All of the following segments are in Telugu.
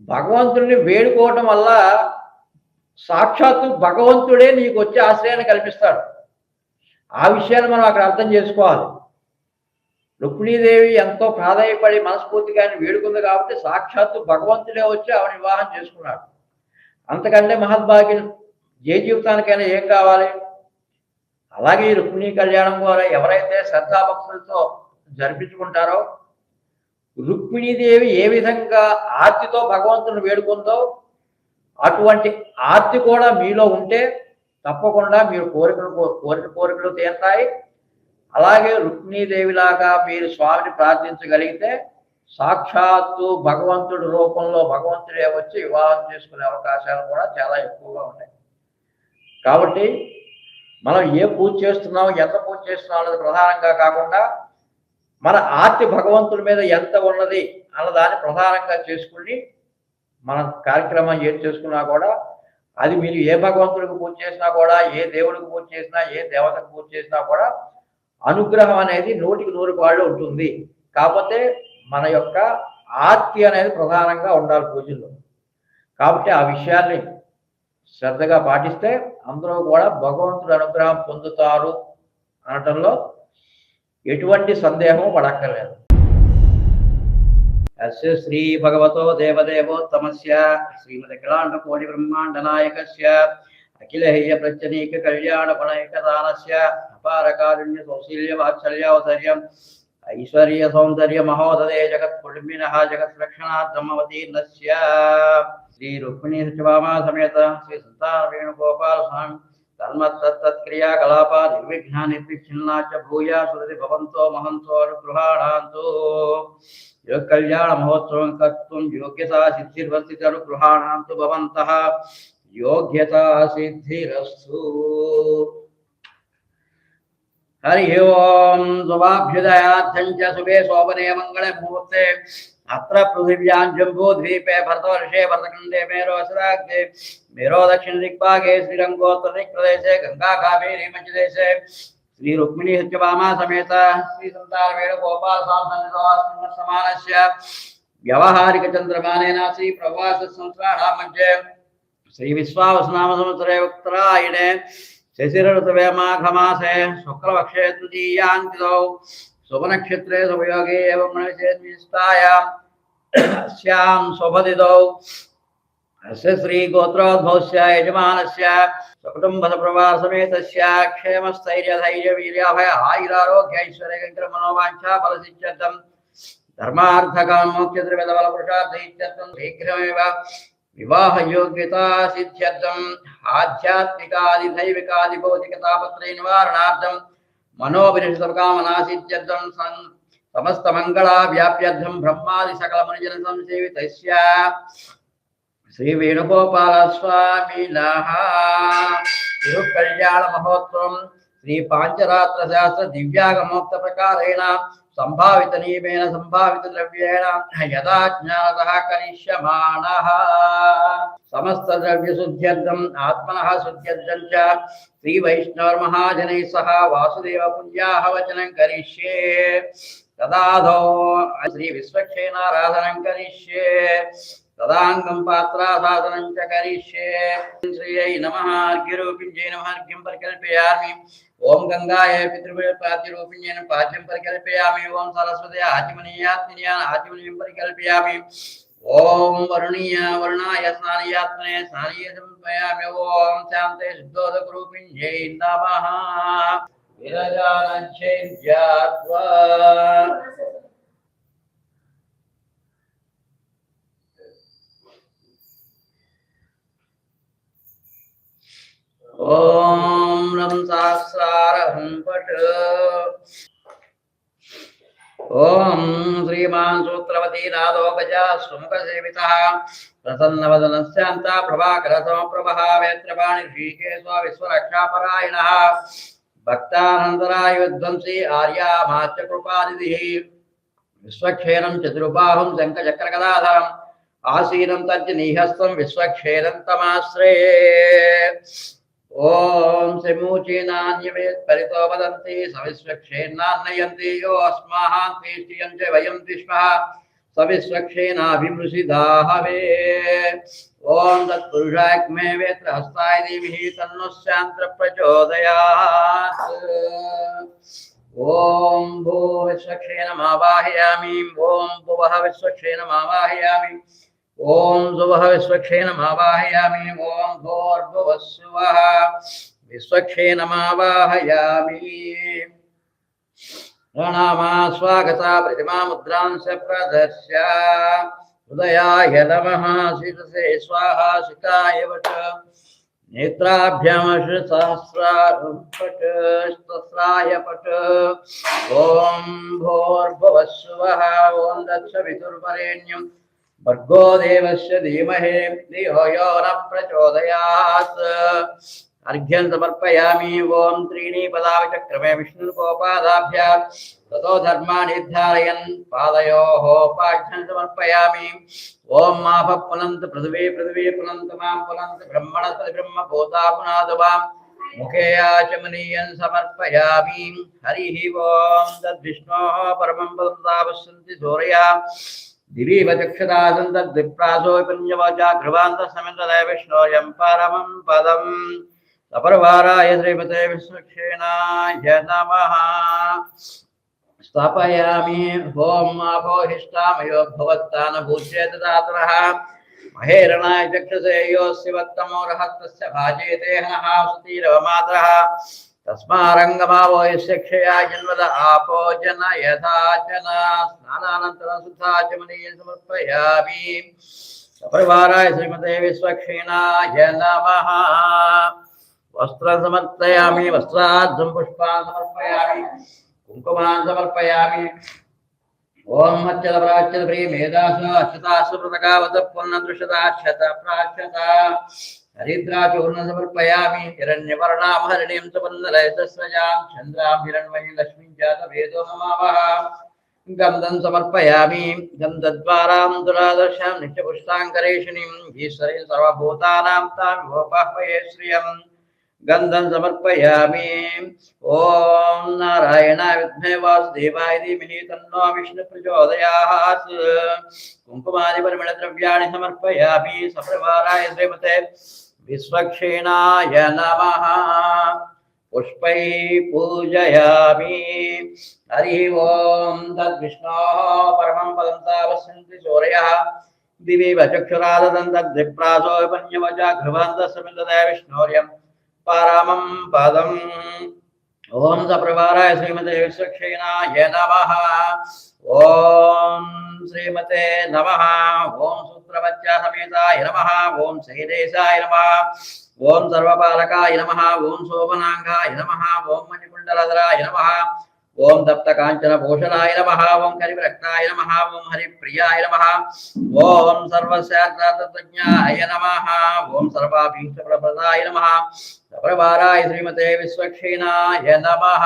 భగవంతుడిని వేడుకోవటం వల్ల సాక్షాత్తు భగవంతుడే నీకు వచ్చే ఆశ్రయాన్ని కల్పిస్తాడు. ఆ విషయాన్ని మనం అక్కడ అర్థం చేసుకోవాలి. రుక్మిణీదేవి ఎంతో ప్రాధాన్యపడి మనస్ఫూర్తిగా ఆయన వేడుకుంది కాబట్టి సాక్షాత్తు భగవంతుడే వచ్చి ఆవిడ వివాహం చేసుకున్నాడు. అంతకంటే మహద్భాగ్యం ఏ జీవితానికైనా ఏం కావాలి? అలాగే ఈ రుక్మిణీ కళ్యాణం ద్వారా ఎవరైతే శ్రద్ధాభక్తులతో జరిపించుకుంటారో, రుక్మిణీదేవి ఏ విధంగా ఆర్తితో భగవంతుని వేడుకుందో అటువంటి ఆర్తి కూడా మీలో ఉంటే తప్పకుండా మీరు కోరికలు తీరుతాయి. అలాగే రుక్మిణీదేవిలాగా మీరు స్వామిని ప్రార్థించగలిగితే సాక్షాత్తు భగవంతుడి రూపంలో భగవంతుడే వచ్చి వివాహం చేసుకునే అవకాశాలు కూడా చాలా ఎక్కువగా ఉన్నాయి. కాబట్టి మనం ఏ పూజ చేస్తున్నాం, ఎంత పూజ చేస్తున్నాం అన్నది ప్రధానంగా కాకుండా మన ఆర్తి భగవంతుడి మీద ఎంత ఉన్నది అన్నదాన్ని ప్రధానంగా చేసుకుని మన కార్యక్రమం ఏది చేసుకున్నా కూడా అది మీరు ఏ భగవంతుడికి పూజ చేసినా కూడా, ఏ దేవుడికి పూజ చేసినా, ఏ దేవతకు పూజ చేసినా కూడా అనుగ్రహం అనేది 100% ఉంటుంది. కాకపోతే మన యొక్క ఆర్తి అనేది ప్రధానంగా ఉండాలి పూజల్లో. కాబట్టి ఆ విషయాన్ని శ్రద్ధగా పాటిస్తే అందరూ కూడా భగవంతుడి అనుగ్రహం పొందుతారు అనటంలో ఎటువంటి సందేహం పడక్కర్లేదు. అస్య శ్రీ భగవతో దేవదేవోత్తమస్య శ్రీమదఖిలాండకోటి బ్రహ్మాండ నాయకస్య అఖిలహేయ ప్రత్యనీక కళ్యాణ గుణైకదానస్య అపార కారుణ్య సౌశీల్య వాత్సల్యావతర్యం ఐశ్వర్య సౌందర్య మహోదయ జగత్ కుటుంబినః జగత్ రక్షణార్థమవతీర్ణస్య శ్రీ రుక్మిణీ సత్యభామా సమేత శ్రీ సంతాన వేణుగోపాల స్వామి తన్మత్తత్క్రియాకలాపా నిర్విఘ్నా నిర్విచ్ఛిన్నాచ భూయా సురతి భవంతో మహంతో అనుగృహాణాంతో యోగ కళ్యాణ మహోత్సవం కర్తుం యోగ్యతా సిద్ధిర్వర్తిత అనుగృహాణాంతు భవంతః యోగ్యతా సిద్ధిరస్తు. హరి ఓం. శుభాభ్యుదయార్థం చ శుభే శోభనే మంగళే ముహూర్తే అత్ర పృథివ్యాం జంబూ ద్వీపే భరతవర్షే భరతఖండే మేరోసరాగ్రే మేరో దక్షిణ దిగ్భాగే శ్రీరంగోత్తర దిక్ప్రదేశే గంగా కావేరీ మధ్యదేశే శ్రీ రుక్మిణీ సత్యభామా సమేత శ్రీ సంతాన వేణుగోపాల స్వామి సమానస్య వ్యవహారిక చంద్రమానేన శ్రీ ప్రవాస సంవత్సరాణాం మధ్యే శ్రీ విశ్వావసునామ సంవత్సరే ఉత్తరాయణే శశిరఋతవే మాఘమాసే శుక్లపక్షే తృతీయాంతిథౌ శుభనక్షత్రే శుభయోగే ఏవం మణిచేత్యాం అస్యాం శుభదిదౌ అస్య శ్రీ గోత్రోద్భవస్య యజమానస్య సకుటుంబ సపరివార సమేతస్య క్షేమస్థైర్య ధైర్య వీర్యాభయ ఆయురారోగ్య ఐశ్వర్య మనోవాంఛా ఫలసిద్ధ్యర్థం ధర్మార్థకామ మోక్ష బల పురుషార్థ ఇత్యర్థం శీఘ్రమేవ వివాహ యోగ్యతా సిద్ధ్యర్థం ఆధ్యాత్మికాది దైవికాది భౌతిక తాపత్రయ నివారణార్థం మనోభినిషితకామనా సిద్ధ్యర్థం సమస్త మంగళా వ్యాప్యర్థం బ్రహ్మాది సకల మునిజన సంసేవితస్య శ్రీ వేణుగోపాల స్వామి కళ్యాణ మహోత్సవం శ్రీ పాంచరాత్ర శాస్త్ర దివ్యాగమోక్త ప్రకారేణ సంభావిత నియమేన సంభావిత ద్రవ్యేణ యదా జ్ఞానతః కరిష్యమాణః సమస్త ద్రవ్య శుద్ధ్యర్థం ఆత్మనః శుద్ధ్యర్థం చ శ్రీ వైష్ణవ మహాజనైః సహ వాసుదేవ పుణ్యాః వచనం కరిష్యే తదాధో శ్రీ విశ్వక్షేణారాధనం కరిష్యే తదాంగం పాత్రాసాధనం చ కరిష్యే శ్రీయై నమః అర్ఘ్యరూపిణ్యై నమః అర్ఘ్యం పరికల్పయామి ఓం గంగాయ పితృపాద్యరూపిణ్యేన పాద్యం పరికల్పయామి ఓం సరస్వతి ఆచమనీయాత్మనీయాన్ ఆచమనీయం పరికల్పయామి ఓం వరుణాయ స్నానయాత్మనే స్నానీయ సమర్పయామి ఓం శాంతే శుద్ధోదకరూపిణ్యై నమః విరజానచ్ఛేద్యాత్వా ఓం రం సహస్రారహం పఠ ఓం శ్రీమాన్ సూత్రవతీ నాదో గజా సుముఖ సేవితః ప్రసన్నవదనశ్చాంత ప్రభాకర సమప్రభః వేత్రపాణి శ్రీకేశవ విశ్వరక్షాపరాయణః భక్తానందరాయ విధ్వంసీ ఆర్యామాత్య కృపానిధిః విశ్వక్షేణం చతుర్బాహుం శంఖచక్రగదాధరం ఆసీనం తర్జనీహస్తం విశ్వక్షేణం తమాశ్రయే ఓం సమూచీనాన్యవేత్ పరితో వదంతి సవిశ్వక్షేన్నాన్నయంతి యో అస్మాహాం క్రీష్టియం చ వయం విశ్వః सविस्वक्षेणाभिमृषिदाहवे ओम तत्पुरुषाग्मे वेत्र हस्ताय धीमहि तन्नो शान्त्र प्रचोदयात् ओम भूविश्वक्षेणमावाहयामि ओम भुवः विश्वक्षेणमावाहयामि ओम सुवः विश्वक्षेणमावाहयामि ओम भूर्भुवस्सुवः विश्वक्षेणमावाहयामि प्रणामा स्वागता प्रतिमा मुद्रांश प्रदर्श्य उदयाय नमः शिरसे स्वाहा शिखाय वच नेत्राभ्यामश्रसहस्राय पट ओम भूर्भुवस्सुवः ओम दक्षविदुर्वरेण्यं भर्गो देवस्य धीमहि धियो यो न प्रचोदयात् अर्घ्यं समर्पयामि ओम त्रीणि पदाविचक्रमे विष्णुरूपोपादाभ्यां ततो धर्माणि धारयन् पादयोः पाठ्यं समर्पयामि ओम माभ पुनन्त पृथिवी पृथिवी पुनन्त मां पुनन्त ब्रह्मणस्पति ब्रह्मभूता पुनाद वां मुखे आचमनीयं समर्पयामि हरिः ओम तद्विष्णोः परमं पदं तावस्सन्ति सूरया दिवीव चक्षुरासन् तद्विप्रासो पुण्यवाचा घृवान्तसमिन्ददय विष्णोऽयं परमं पदम् सपर्वाराय श्रीमते विश्वक्षेणाय नमः स्थापयामि ओम आपोहिष्टामयो भवत्तानभूत्ये ददातरः महेरणाय चक्षुषे योऽस्य वत्तमोरहस्तस्य भाजेते हनः सुतीरवमातरः तस्मारङ्गमावो यस्य क्षया जन्मद आपो जन यथा च न स्नानानन्तरं शुद्धाचमनीयं समर्पयामि सपर्वाराय श्रीमते विश्वक्षेणाय नमः वस्त्र समर्पयामि वस्त्राद्धं पुष्पान् समर्पयामि कुंकुमान् समर्पयामि ओम अच्युत प्राच्युत प्रिय मेधासु अच्युतासु प्रतकावत पुण्यदृशता अच्युत प्राच्युत हरिद्राचूर्ण समर्पयामि हिरण्यवर्णां हरिणीं सुवर्णलयसस्रजां चन्द्रां हिरण्मयीं लक्ष्मीं जात वेदो नमावः गन्धं समर्पयामि गन्धद्वारां दुरादर्शां नित्यपुष्टाङ्करेषिणीं ईश्वरीं सर्वभूतानां तां विभोपाह्वये श्रियम् गन्धं समर्पयामि ओम नारायणाय विद्महे वासुदेवाय धीमहि तन्नो विष्णु प्रचोदयात् कुंकुमादि परिमलद्रव्याणि समर्पयामि सप्रवाराय श्रीमते विश्वक्षेणाय नमः पुष्पैः पूजयामि हरिः ओम तद्विष्णोः परमं पदं तावस्सन्ति सूरयः दिवीव चक्षुराददं तद्विप्रासो विपन्यवचा घृवान्तसमिन्ददय विष्णोर्यं परमं पदम् ओम सप्रवाराय श्रीमते विश्वक्षेणाय नमः ओम श्रीमते नमः ओम सूत्रवच्चा समेताय नमः ओम सहिदेशाय नमः ओम सर्वपालकाय नमः ओम शोभनांगाय नमः ओम मणिकुण्डलधराय नमः ओम तप्तकाञ्चन भूषणाय नमः ओम करिवरक्ताय नमः ओम हरिप्रियाय नमः ओम सर्वशास्त्रज्ञाय नमः ओम सर्वाभीष्टप्रदाय नमः सप्रवाराय श्रीमते विश्वक्षेणाय नमः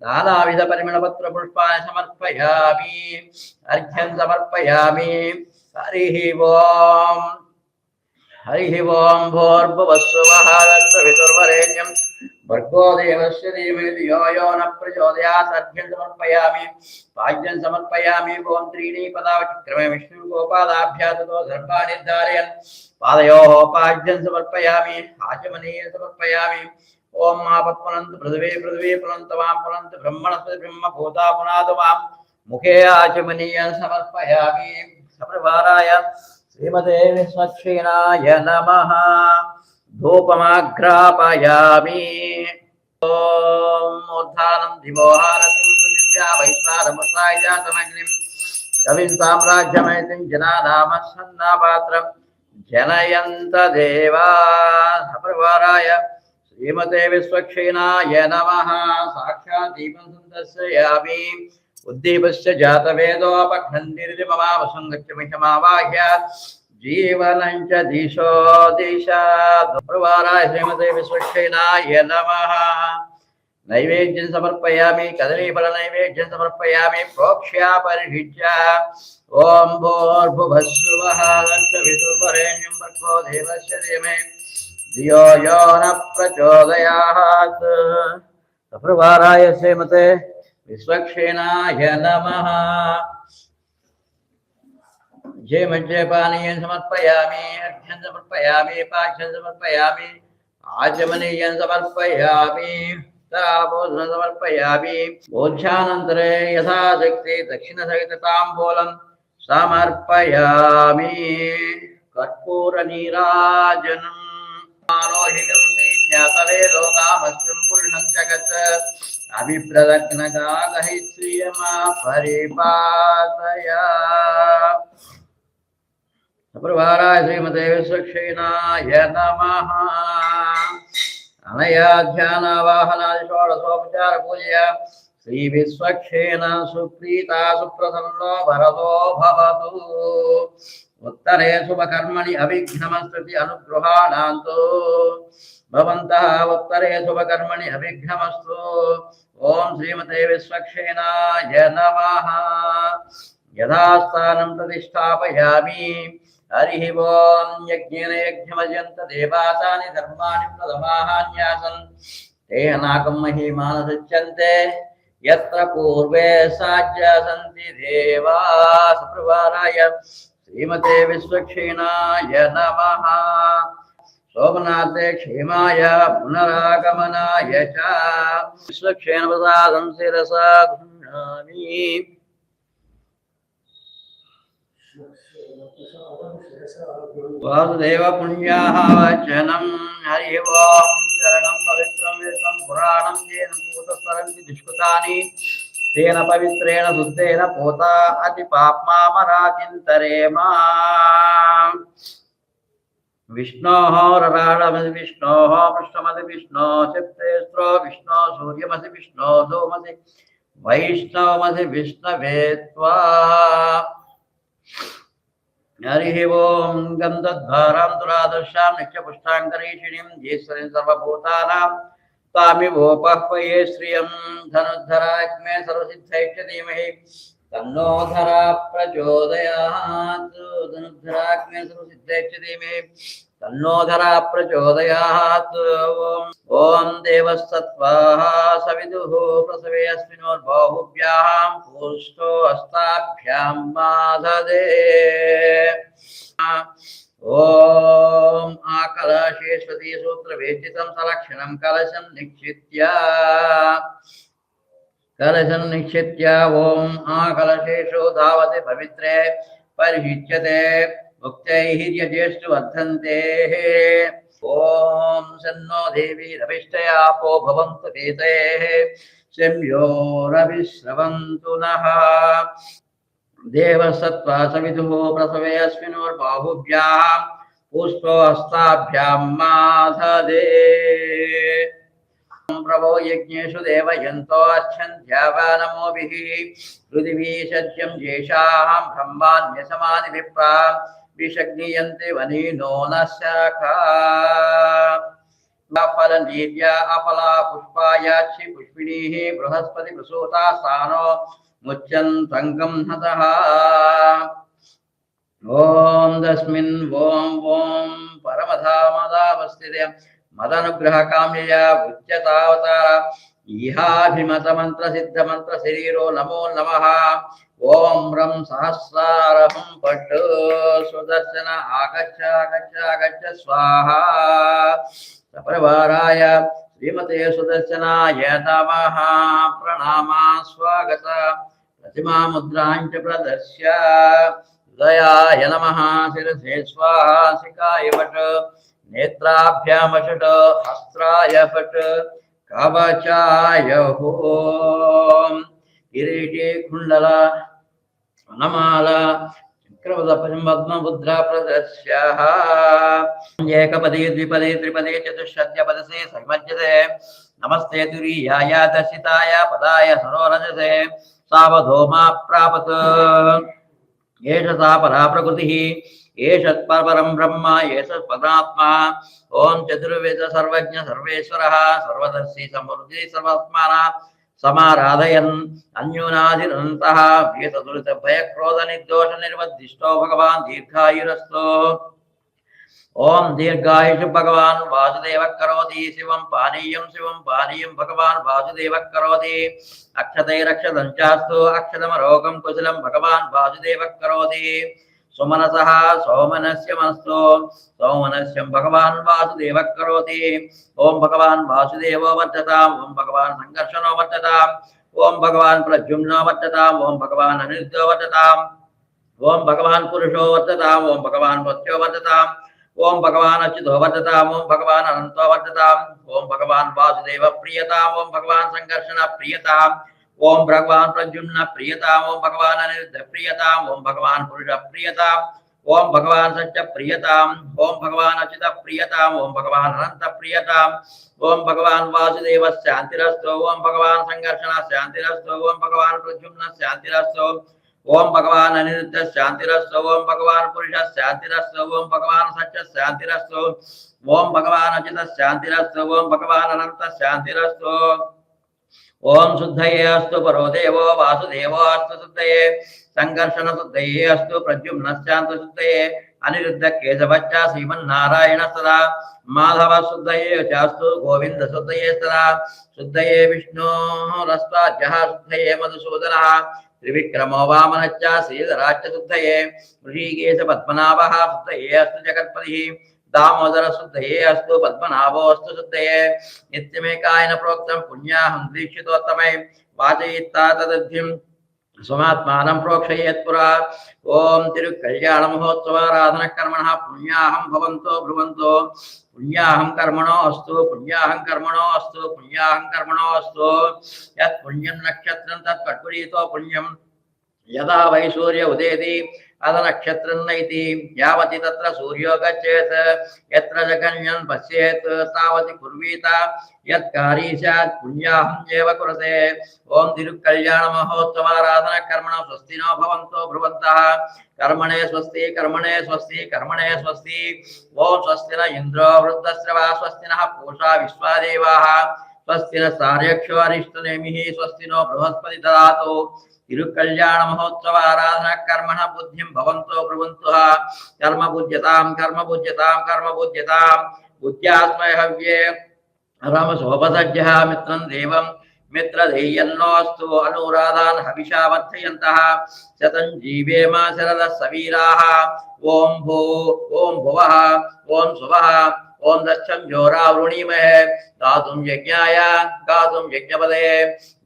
नानाविध परिमलपत्र पुष्पाणि समर्पयामि अर्घ्यं समर्पयामि हरिः ओम भूर्भुवस्सुवः तत्सवितुर्वरेण्यं भर्गो देवस्य धीमहि धियो यो न प्रचोदयात् अर्घ्यं समर्पयामि पाद्यं समर्पयामि ओम त्रीणि पदावचक्रमे विष्णुरूपोपादाभ्यां ततो धर्माणि धारयन् पादयोः पाद्यं समर्पयामि आचमनीयं समर्पयामि ओम आपत्पुनन्त पृथिवी पृथिवी पुनन्त मां पुनन्त ब्रह्मणस्पति ब्रह्मभूता पुनाद मां मुखे आचमनीयं समर्पयामि सप्रवाराय श्रीमते विश्वक्षेणाय नमः धूपमाघ्रापयामि ओम ऊर्ध्वानं दिवोहारतिं सुदिव्या वैश्वानमसाय जातमग्निं कविं साम्राज्यमयतिं जनानामसन्नापात्रं जनयन्त देवा सप्रवाराय श्रीमते विश्वक्षेणाय नमः साक्षात् दीपं संदर्शयामि उद्दीपस्य जातवेदोपघ्नन्दिरिति ममावसं गच्छमिषमावाह्य जीवनं च दिशो दिशात् सप्रवाराय श्रीमते विश्वक्षेणाय नमः नैवेद्यं समर्पयामि कदलीफलनैवेद्यं समर्पयामि प्रोक्ष्यापरिषिच्य ओम भूर्भुवस्सुवः तत्सवितुर्वरेण्यं भर्गो देवस्य धीमहि धियो यो न प्रचोदयात् सप्रवाराय श्रीमते विश्वक्षेणाय नमः मध्य मध्य पानीयं समर्पयामि, अर्घ्यं समर्पयामि, पाक्ष्यं समर्पयामि, आचमनीयं समर्पयामि, तापोदनं समर्पयामि। भोज्यानन्तरे यथाशक्ति दक्षिणसहितताम्बूलं समर्पयामि। कर्पूरनीराजनम् आरोहितं श्रीज्ञातवेदो कामस्मिन् पुरुषं जगत् अभिप्रदग्नगागहित्रियमा परिपातया। प्रभाराय श्रीमते विश्वक्षेणाय नमः। अनया ध्यानावाहनादि षोडशोपचार पूजया श्री विश्वक्षेण सुप्रीता सुप्रसन्नो भरतो भवतु। उत्तरे शुभकर्मणि अभिघ्नमस्तुति अनुगृहाणान्तु भवन्तः उत्तरे शुभकर्मणि अभिघ्नमस्तु। ओम श्रीमते विश्वक्षेणाय नमः। यथास्थानं प्रतिष्ठापयामि। हरिः ओं। यज्ञेन यज्ञमजन्त देवासानि धर्माणि प्रथमान्यासन् तेन नाकं महिमानसच्यन्ते यत्र पूर्वे साज्य सन्ति देवाः। प्रभाराय श्रीमते विश्वक्षेणाय नमः। शोभनार्थे क्षेमाय पुनरागमनाय च विश्वक्षेण प्रसादं शिरसा गृह्णामि। वासुदेव पुण्याः वचनं। हरिः ओं। चरणं पवित्रं विश्वं पुराणं येन भूतस्वरन्ति दुष्कृतानि तेन पवित्रेण शुद्धेन पोता अतिपाप्मामराचिन्तरेमा। विष्णोः रराडमसि विष्णोः पृष्ठमसि विष्णोः चित्तेस्त्रो विष्णोः सूर्यमसि विष्णोः धूमसि वैष्णवमसि विष्णवे त्वा। हरिः ओं। गन्धद्वारां दुरादर्शां नित्यपुष्टाङ्करीषिणीं ईश्वरीं सर्वभूतानां तामिवोपह्वये श्रियं धनुद्धराग्मे सर्वसिद्धैश्च धीमहि तन्नो धरा प्रचोदयात्। धनुद्धराग्मे सर्वसिद्धैश्च धीमहि तन्नो धरा प्रचोदयात्। ओम देवस्तत्त्वाः सविदुः प्रसवे अस्मिन्नोर्बाहुभ्यां पुष्टो हस्ताभ्यां माददे। ओम आकलशेष्वती सूत्रवेष्टितं सलक्षणं कलशं निक्षित्य ओम आकलशेषो धावते पवित्रे परिहिच्यते मुक्तैः यज्येष्टवर्धन्ते। ओम सन्नो देवी रविष्टयापो भवन्तु केतैः शम्यो रविश्रवन्तु नः। देवसत्त्वा सविदुः प्रसवे अस्मिन्नोर्बाहुभ्यां पुष्टो हस्ताभ्यां माधदे। प्रभो यज्ञेषु देवयन्तो अच्छन्त्यावा नमोभिः पृथिवी सज्यं येषां ब्रह्माण्यसमानि विप्रा विषग्नियन्ते वनीनो न शाखा। फलनीर्या अपला पुष्पायाक्षि पुष्पिणीः बृहस्पति प्रसूता स्थानो मुच्यन्तङ्गं हतः। ओम तस्मिन् ओम ओम परमधामदावस्थिते मदनुग्रहकाम्यया उच्यतावतार इहाभिमतमन्त्र सिद्धमन्त्र शरीरो नमो नमः। ओम रं सहस्रारहं पट् सुदर्शन आगच्छ आगच्छ आगच्छ स्वाहा। सप्रभाराय श्रीमते सुदर्शनाय नमः। प्रणामा स्वागत प्रतिमा मुद्राञ्च प्रदर्श्य उदयाय नमः। शिरसे स्वाहा शिखाय फट् नेत्राभ्यामषट् हस्त्राय फट् कवचाय होम। किरीटे कुण्डल वनमाला चक्रपद्ममुद्रा प्रदर्श्यः। एकपदे द्विपदे त्रिपदे चतुष्षष्ट्यपदसे संमज्जते। नमस्ते तुरीयाय दर्शिताय पदाय सरोरजसे सावधोमा प्रापत्। एष सा परा प्रकृतिः एषत्परं ब्रह्म एषत्परात्मा। ओम चतुर्वेद सर्वज्ञ सर्वेश्वरः सर्वदर्शी समृद्धि सर्वात्माना समाराधयन् अन्योनाधिरन्तः वेददुरित भयक्रोध निर्दोष निर्वद्दिष्टो भगवान् दीर्घायुरस्तु। ओम दीर्घायुष भगवान् वासुदेव करोति शिवं पानीयं भगवान् वासुदेव करोति। अक्षते रक्षतं चास्तु अक्षतमरोगं कुशलं भगवान् वासुदेव करोति। सुमनसः सौमनस्यमस्तु सौमनस्यं भगवान् वासुदेवः करोति ओम भगवान् वासुदेवो वर्धताम् ओम भगवान् संकर्षणो वर्धताम् ओम भगवान् प्रद्युम्नो वर्धताम् ओम भगवान् अनिरुद्धो वर्धताम् ओम भगवान् पुरुषो वर्धताम् ओम भगवान् मृत्यो वर्धताम् ओम भगवान् अच्युतो वर्धताम् ओम भगवान् अनन्तो वर्धताम् ओम भगवान् वासुदेव प्रियताम् ओम भगवान् संकर्षण प्रियताम् ओम भगवान् प्रद्युम्न प्रियताम् ओम भगवान् अनिरुद्ध प्रियताम् ओम भगवान् पुरुष प्रियताम् ओम भगवान् सच्च प्रियताम् ओम भगवान् अच्युत प्रियताम् ओम भगवान् अनंत प्रियताम् ओम भगवान् वासुदेव शांतिरस्तु ओम भगवान् संकर्षण शांतिरस्तु ओम भगवान् प्रद्युम्न शांतिरस्तु ओम भगवान् अनिरुद्ध शांतिरस्तु ओम भगवान् पुरुष शांतिरस्तु ओम भगवान् सच्च शांतिरस्तु ओम भगवान् अच्युत शांतिरस्तु ओम भगवान् अनंत शांतिरस्तु ओम शुद्धये अस्तु परो देवो वासुदेवो अस्तु शुद्धये संकर्षण शुद्धये अस्तु प्रद्युम्न शांत शुद्धये अनिरुद्ध केशवच्च श्रीमन्नारायण सदा माधव शुद्धये चास्तु गोविंद शुद्धये सदा शुद्धये विष्णोरस्ताद्यः शुद्धये मधुसूदनः त्रिविक्रमो वामनश्च श्रीधराच्च शुद्धये ऋषिकेश पद्मनाभः शुद्धये अस्तु जगत्पतिः दामोदर शुद्धये अस्तु पद्मनाभो अस्तु शुद्धये नित्यमेकायन प्रोक्तं पुण्याहं दीक्षितोत्तमे वाचयित्ता तदध्यं स्वमात्मानं प्रोक्षयेत् पुरा ओम तिरुकल्याण महोत्सवाराधन कर्मणः पुण्याहं भवन्तो ब्रुवन्तो पुण्याहं कर्मणो अस्तु पुण्याहं कर्मणो अस्तु पुण्याहं कर्मणो अस्तु यत् पुण्यं नक्षत्रं तत् कट्पुरीतो पुण्यं यदा वै सूर्य उदेति अद नक्षत्रं नैति यावति तत्र सूर्यो गच्छेत् यत्र जगन्यं पश्येत् तावति कुर्वीत यत्कारी स्यात् पुण्याहं एव कुरुते ओम तिरुकल्याण महोत्सवाराधन कर्मणः स्वस्ति नो भवन्तो ब्रुवन्तः कर्मणे स्वस्ति कर्मणे स्वस्ति कर्मणे स्वस्ति ओम स्वस्ति न इन्द्रो वृद्धश्रवा स्वस्ति नः पूषा विश्वादेवाः स्वस्ति न सार्यक्षो अरिष्टनेमिः स्वस्ति नो बृहस्पति ददातु तिरुकल्याण महोत्सव आराधना कर्मण बुद्धिं भवन्तो ब्रुवन्तु कर्म पूज्यतां कर्म पूज्यतां कर्म पूज्यतां बुद्ध्यास्मै हव्ये राम सोपसज्जः मित्रं देवं मित्रधेयन्नोऽस्तु अनुराधान् हविषा वर्धयन्तः शतं जीवेम शरदः सवीराः ओम भो ओम भुवः ओम सुवः ओम दक्षं जोरा वृणीमहे गातुं यज्ञपदे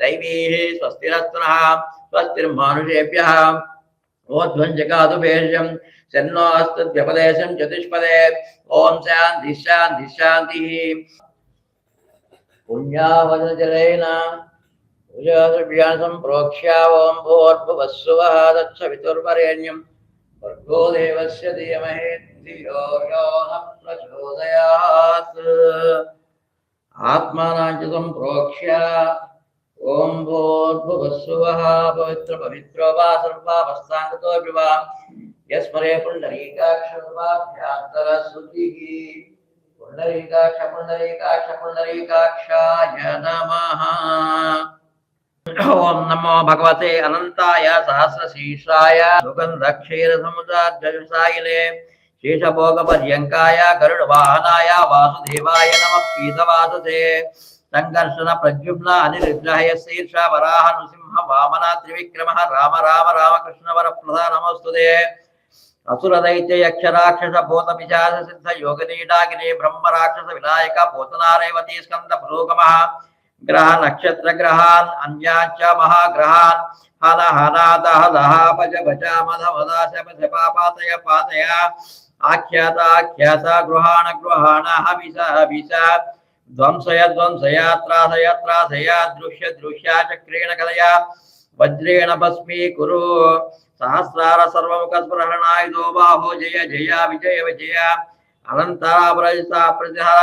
दैवीः स्वस्तिरत्नः स्वस्तिर्मानुषेभ्यः ओध्वञ्जगातु भेषं शन्नो अस्तु व्यपदेशं चतुष्पदे ओम शान्ति शान्ति शान्तिः पुण्यावजलेन पूजाद्रव्यान् सम्प्रोक्ष्य ओम भूर्भुवस्सुवः तत्सवितुर्वरेण्यं भर्गो देवस्य धीमहि धियो यो नः प्रचोदयात् आत्मानं च सम्प्रोक्ष्य ओम भूर्भुवस्सुवः पवित्र पवित्रो वा सर्वावस्थाङ्गतो विवा यस्मरे पुण्डरीकाक्षर्वाभ्यान्तरशुद्धिः पुण्डरीकाक्ष पुण्डरीकाक्ष पुण्डरीकाक्षाय नमः ओम नमो भगवते अनंताय सहस्रशीर्षाय सुगन्धक्षीरसमुद्रार्जसायिने शेषभोगपर्यङ्काय गरुडवाहनाय वासुदेवाय नमः पीतवाससे संकर्षण प्रद्युम्न अनिरुद्धः शीर्ष वराह नृसिंह वामन त्रिविक्रमः राम राम रामकृष्ण वरप्रदा नमोस्तुते असुर दैत्य यक्ष राक्षस भूत पिशाच सिद्ध योगनीडागिनी ब्रह्म राक्षस विनायक भूतना रेवती स्कंद पुरोगमः ग्रह नक्षत्र ग्रहान् अन्याच्च महाग्रहान् हन हना दह दह भज भज मध मद शप शपा पातय पातय आख्यात आख्यात गृहाण गृहाण हविष हविष ध्वंसय ध्वंसय त्रासय त्रासय दृश्य दृश्य चक्रेण कलय वज्रेण भस्मी कुरु सहस्रार सर्वमुख स्पृहणायुधो बाहो जय जय विजय विजय अनंतरापरजिता प्रतिहर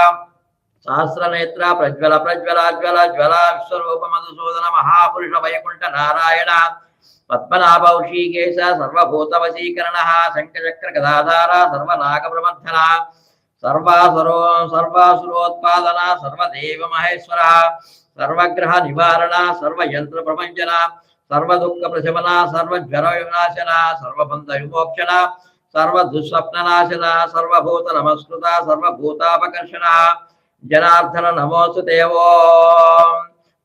सहस्रनेत्र प्रज्वल प्रज्वल ज्वल ज्वल विश्वरूप मधुसूदन महापुरुष वैकुंठ नारायण पद्मनाभ ऋषिकेश सर्वभूत वशीकरणः शंखचक्र गदाधार सर्वनाग प्रमथन सर्वासुरोत्पादन सर्वदेव महेश्वरः सर्वग्रह निवारण सर्वयंत्र प्रपंचन सर्वदुःख प्रशमन सर्वज्वर विनाशन सर्वबंध विमोक्षण सर्वदुःस्वप्ननाशन सर्वभूत नमस्कृत सर्वभूतापकर्षण जनार्दन नमोस्तुते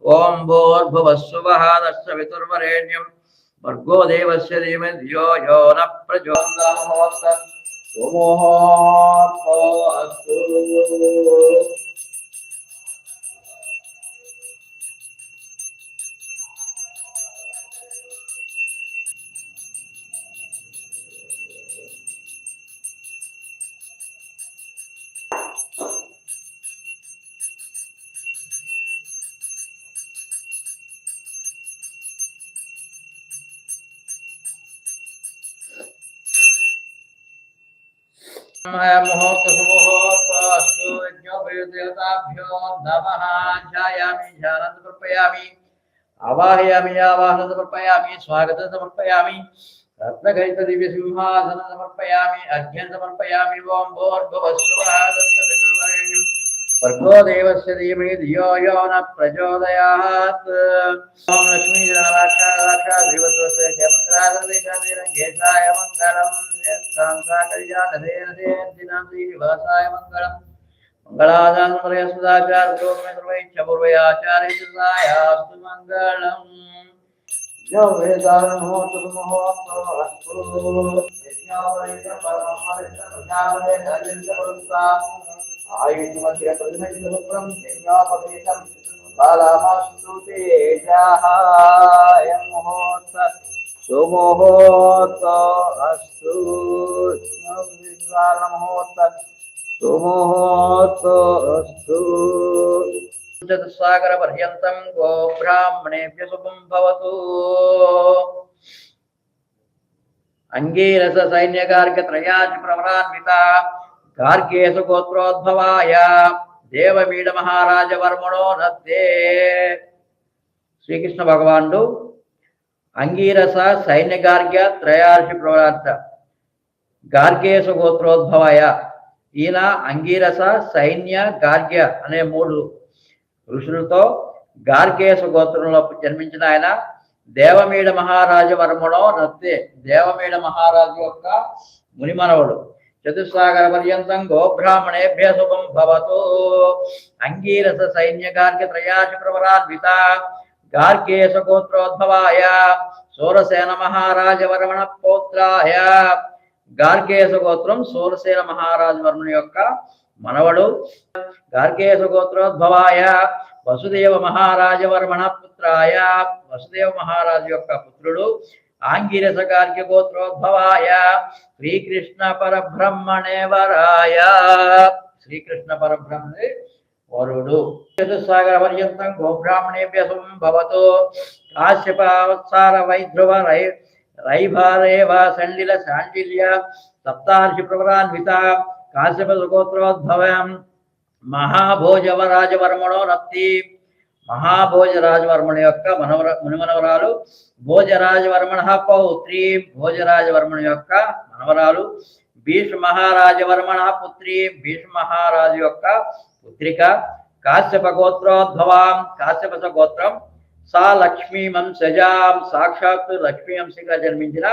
ओम भूर्भुवस्सुवः तत्सवितुर्वरेण्यं भर्गो देवस्य धीमहि धियो यो न प्रचोदयात् सोमोऽस्तु। मुहूर्तसुमुहूर्तस्तु यज्ञोपवीतदेवताभ्यो नमः। ध्यायामि ध्यानं समर्पयामि, आवाहयामि आवाहनं समर्पयामि, स्वागतं समर्पयामि, रत्नघटितदिव्यसिंहासनं समर्पयामि, अर्घ्यं समर्पयामि। ॐ भूर्भुवस्सुवः तत्सवितुर्वरेण्यं भर्गो देवस्य धीमहि धियो यो न प्रचोदयात्। ॐ लक्ष्मीनारायणाय श्रीवत्सस्य क्षेमत्रागर्वेशाय मङ्गलम्। दिनांवासाय मंगलम मंगलाचार्य सदाचार्योमेश्वरैच्छपूर्वयाचार्यास्तु मंगलम। जो वेदान सुमुहूर्त अस्तु। मुहूर्त सुमुहूर्त अस्तु। चतुस्सागर पर्यन्तं गो ब्राह्मणेभ्यः शुभं भवतु। अंगीरस सैन्यगार्ग्यत्रयाचि प्रवरान्विता गार्ग्येषु गोत्रोद्भवाय देववीड महाराज वर्मणो नत्ते। శ్రీకృష్ణ భగవానుడు అంగీరస సైన్య గార్గ్య త్రయార్షి ప్రవరార్త గార్గేశ గోత్రోద్భవాయ. ఈయన అంగీరస సైన్య గార్గ్య అనే 3 ఋషులతో గార్గేశ గోత్రంలో జన్మించిన ఆయన దేవమీడ మహారాజు వర్మణో నత్తే. దేవమీడ మహారాజు యొక్క మునిమనవుడు. చతుస్సాగర పర్యంతం గోబ్రాహ్మణేభ్య శుభం భవతు. అంగీరస సైన్య గార్గ్య త్రయార్షి ప్రవరాన్విత గార్గేశ గోత్రోద్భవాయ సూరసేన మహారాజ వర్మణ పౌత్రాయ. గార్గేశ గోత్రం సూరసేన మహారాజు వర్మణ యొక్క మనవడు. గార్గేశ గోత్రోద్భవాయ వసుదేవ మహారాజ వర్మణ పుత్రాయ. వసుదేవ మహారాజు యొక్క పుత్రుడు. ఆంగిరస గార్గ్య గోత్రోద్భవాయ శ్రీకృష్ణ పరబ్రహ్మణే వరాయ. శ్రీకృష్ణ పరబ్రహ్మణే వరుడు. చతుస్సాగర పర్యంతం గోబ్రాహ్మణేభ్య శుభం భవతు. కాశ్యపావత్సార వైధ్రువ రైభారేవ సండిల శాండిల్య సప్తార్షి ప్రవరాన్విత కాశ్యప గోత్రోద్భవం మహాభోజవరాజవర్మణో నత్తి. మహాభోజరాజవర్మణ యొక్క మునిమనవరాలు భోజరాజవర్మణ పౌత్రి. భోజరాజవర్మణ యొక్క మనవరాలు భీష్మ మహారాజవర్మణ పుత్రి. భీష్మ మహారాజు యొక్క పుత్రిక. కాశ్యప గోత్రోద్భవాం కాశ్యప గోత్రం సా లక్ష్మీమంసజాం. సాక్షాత్తు లక్ష్మీ అంశగా జన్మించిన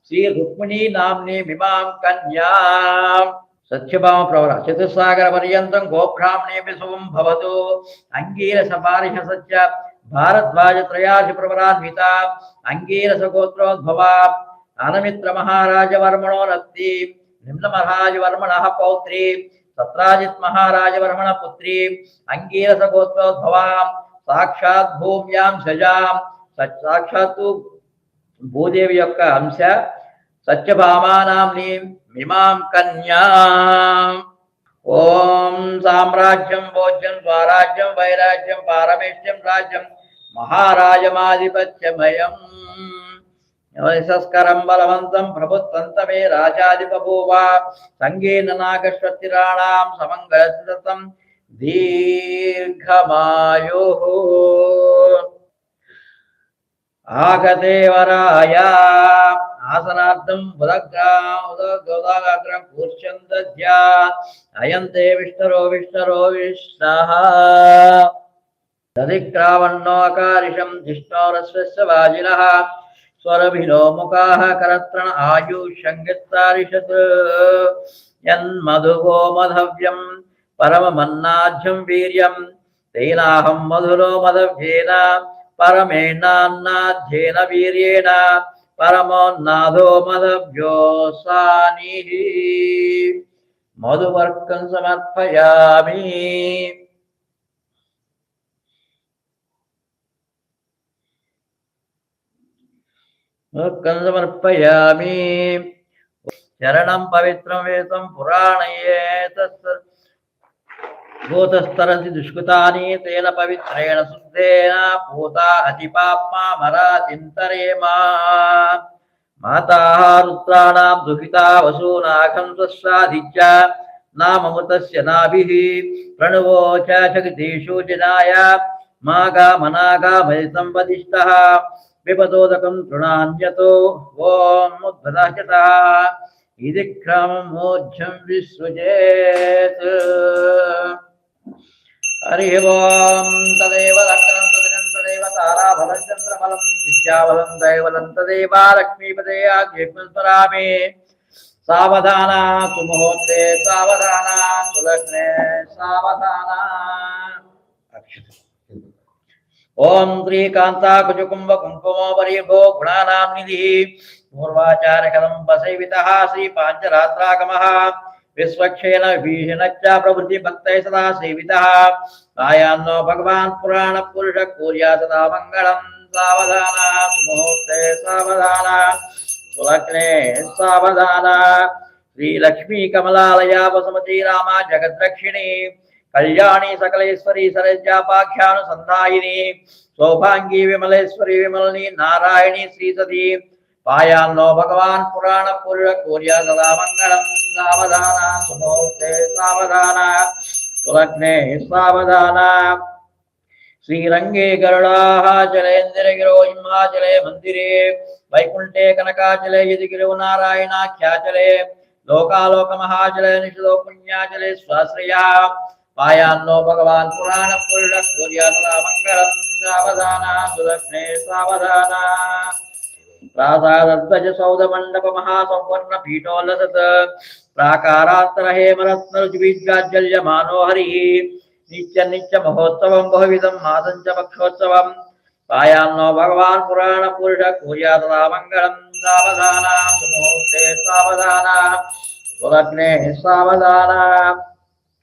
శ్రీ రుక్మిణీ నామ్ని మిమాం కన్యాం. సత్యభామ ప్రవర. చతుస్సాగర పర్యంతం గోబ్రాహ్మణేభ్య శుభం భవతు. అంగీరస పారిషసచ్చ భారద్వాజ త్రయార్షి ప్రవరాన్విత అంగీరస గోత్రోద్భవ అనమిత్ర మహారాజ వర్మణో నత్తి. నిమ్న మహారాజ వర్మణ పౌత్రి. సత్రాజిత్ మహారాజ వర్మణ పుత్రి. అంగీరస గోత్రోద్భవ సాక్షాత్ భూమ్యాం సజాం. సాక్షాత్తు భూదేవి యొక్క అంశ. సత్యభామానాంని మిమాం కన్యాం. ఓం సామ్రాజ్యం భోజ్యం స్వరాజ్యం వైరాజ్యం పారమేష్యం రాజ్యం మహారాజమాధిపత్యమయం యశస్కరం బలవంతం ప్రభుత్వంతమే రాజాధిపభూవ. సంగేన నాగశ్వతిరాణాం సమంగళం దీర్ఘమాయు. ఆగతే వరాయ ఆసనార్థం ఉదగ్రం కూర్చం దద్యా. అయంతే విష్ణరో విష్ణరో విష్ణః దధిక్రావణోకారిషం జిష్ణోరస్వస్య వాజినః స్వరభినో ముఖాః కరత్రణ ఆయుష్యంగిత్తారిషత్. యన్మధుగో మధవ్యం పరమమన్నాఢ్యం వీర్యం తేనాహం మధులో మధవ్యేన పరమేణాన్నాధ్యేన వీర్యేణ పరమోన్నాదో మదభ్యోసాని మధువర్కం సమర్పయామి. సమర్పయామి. చరణం పవిత్రం వేదం పురాణయే భూతస్తరంతి దుష్కృతాని తేన పవిత్రేణ శుద్ధేన పూతా అతిపాప్మా మరాతింతరేమా. మాతా రుద్రాణాం దుహితా వసూనాఘం స్వస్వాదిత్య నామమృతస్య నాభిః ప్రణవోచ జగదీషు జనాయ మాగామనాగామయసం వదిష్టః విపదోదకం తృణాన్యతో ఓం ఉద్భదః ఇది క్రమం మోక్షం విసృజేత్. హరి ఓం తదేవ లగ్నం తదగం తదేవ తారాబలం చంద్రబలం విద్యాబలం దైవలం తదేవ లక్ష్మీపదే ఆజ్ఞస్మరామి. సావధాన సుముహూర్తే సావధాన సులగ్నే సావధాన. ఓం శ్రీకాంతాకుజకుంభ కుంకుమోపరిభో గుణానాం నిధి పూర్వాచారకదంబ సేవితః శ్రీ పాంచరాత్రాగమః విశ్వక్షేణ విభీషణశ్చ ప్రభృతి భక్తై సదా సేవితః. ఆయాన్నో భగవాన్ పురాణ పురుష కూర్యా సదా మంగళం. సావధాన సుముహూర్తే సావధాన సులగ్నే సావధాన. శ్రీలక్ష్మీ కమలాలయా వసుమతి రామా జగద్రక్షిణి కళ్యాణి సకలేశ్వరి సరజ్జాపాఖ్యానుసంధాయిని సౌభాంగి విమలేశ్వరి విమలని నారాయణి శ్రీసతి. పాయాన్నో భగవాన్ పురాణ పురుష కూర్యా సదా మంగళం. సావధాన సుముహూర్తే సావధాన సులగ్నే సావధాన. శ్రీరంగే గరుడాచలేంద్రగిరో హిమాచలే మందిరే వైకుంఠే కనకాచలే యదిగిరో నారాయణాఖ్యాచలే లోకాలోక మహాచలే నిషదో పుణ్యాచలే స్వాశ్రయా. పాయాన్నో భగవాన్ పురాణ పురుష కూర్యా సదా మంగళం. సావధాన సులగ్నే సావధాన. ప్రాసాదధ్వజ సౌధ మండప మహాసంవర్ణ పీఠోల్లసత్ ప్రాకారాంతర హేమరత్న రుచిబీజాజ్జల్యమానో హరి. నిత్య నిత్య మహోత్సవం బహువిధం మాసం చ పక్షోత్సవం. పాయాన్నో భగవాన్ పురాణ పురుష కూర్యా సదా మంగళం. సావధాన సుముహూర్తే సావధాన సులగ్నే సావధాన.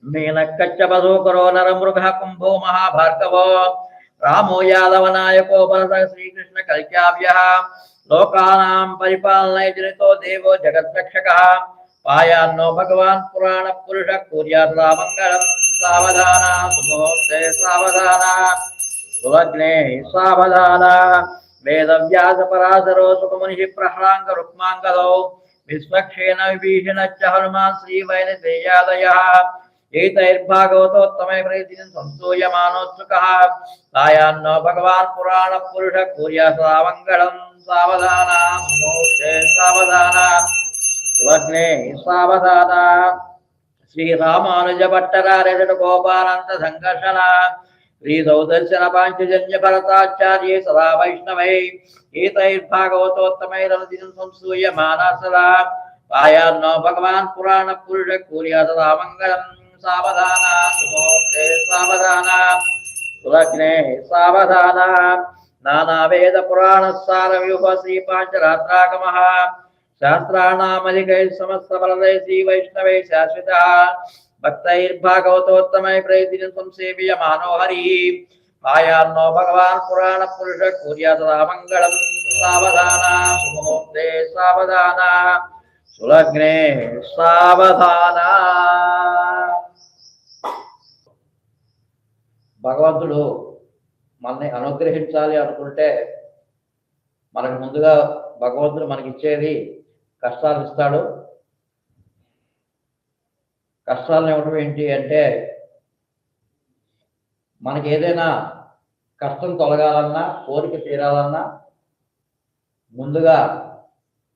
మేనక్కచ్చపసోకరో నరమృగ కుంభో మహాభార్గవో రామో యాదవ నాయకో భరత శ్రీకృష్ణ కల్క్యావ్యః లోకానాం పరిపాలనయ జనితో దేవో జగద్రక్షకః. పాయాన్నో భగవాన్ పురాణ పురుష కూర్యా సదా మంగళం. సావధాన సుముహూర్తే సావధాన సులగ్నే సావధాన. వేదవ్యాస పరాశరో సుఖముని ప్రహ్లాంగ రుక్మాంగదో విశ్వక్షేణ విభీషణశ్చ హనుమాన్ శ్రీవైనతేయాదయః. ఏతైర్భాగవతోత్తమై ప్రతిదినం సంస్తూయమానోత్సుకః. పాయాన్నో భగవాన్ పురాణ పురుష కూర్యా సదా మంగళం. సావధాన సుముహూర్తే సావధాన సులగ్నే సావధాన. శ్రీరామానుజ భట్టరారెడు గోపానంద సంఘర్షణ శ్రీ సౌదర్శన పాంచజన్య భరతాచార్య సదా వైష్ణవై ఏతైర్భాగవతోత్తమైరనుదినం సంస్తూయమానా సదా. పాయాన్నో భగవాన్ పురాణ పురుష కూర్యా సదా మంగళం. సావధాన సుముహూర్తే సావధాన సులగ్నే సావధాన. నానావేద పురాణ సార వ్యూహ శ్రీ పాంచరాత్రాగమః శాస్త్రాణామధికై సమస్త ఫలదై శ్రీ వైష్ణవై శాశ్వతః. భక్తైర్భాగవతోత్తమై ప్రతిదినం సంసేవ్యమానో హరి. పాయాన్నో భగవాన్ పురాణ పురుష కూర్యా సదా మంగళం. సావధాన సుముహూర్తే సావధాన సులగ్నే సావధాన. భగవంతుడు మనని అనుగ్రహించాలి అనుకుంటే మనకు ముందుగా భగవంతుడు మనకిచ్చేది కష్టాలు ఇస్తాడు. కష్టాలను ఇవ్వడం ఏంటి అంటే మనకి ఏదైనా కష్టం తొలగాలన్నా కోరిక తీరాలన్నా ముందుగా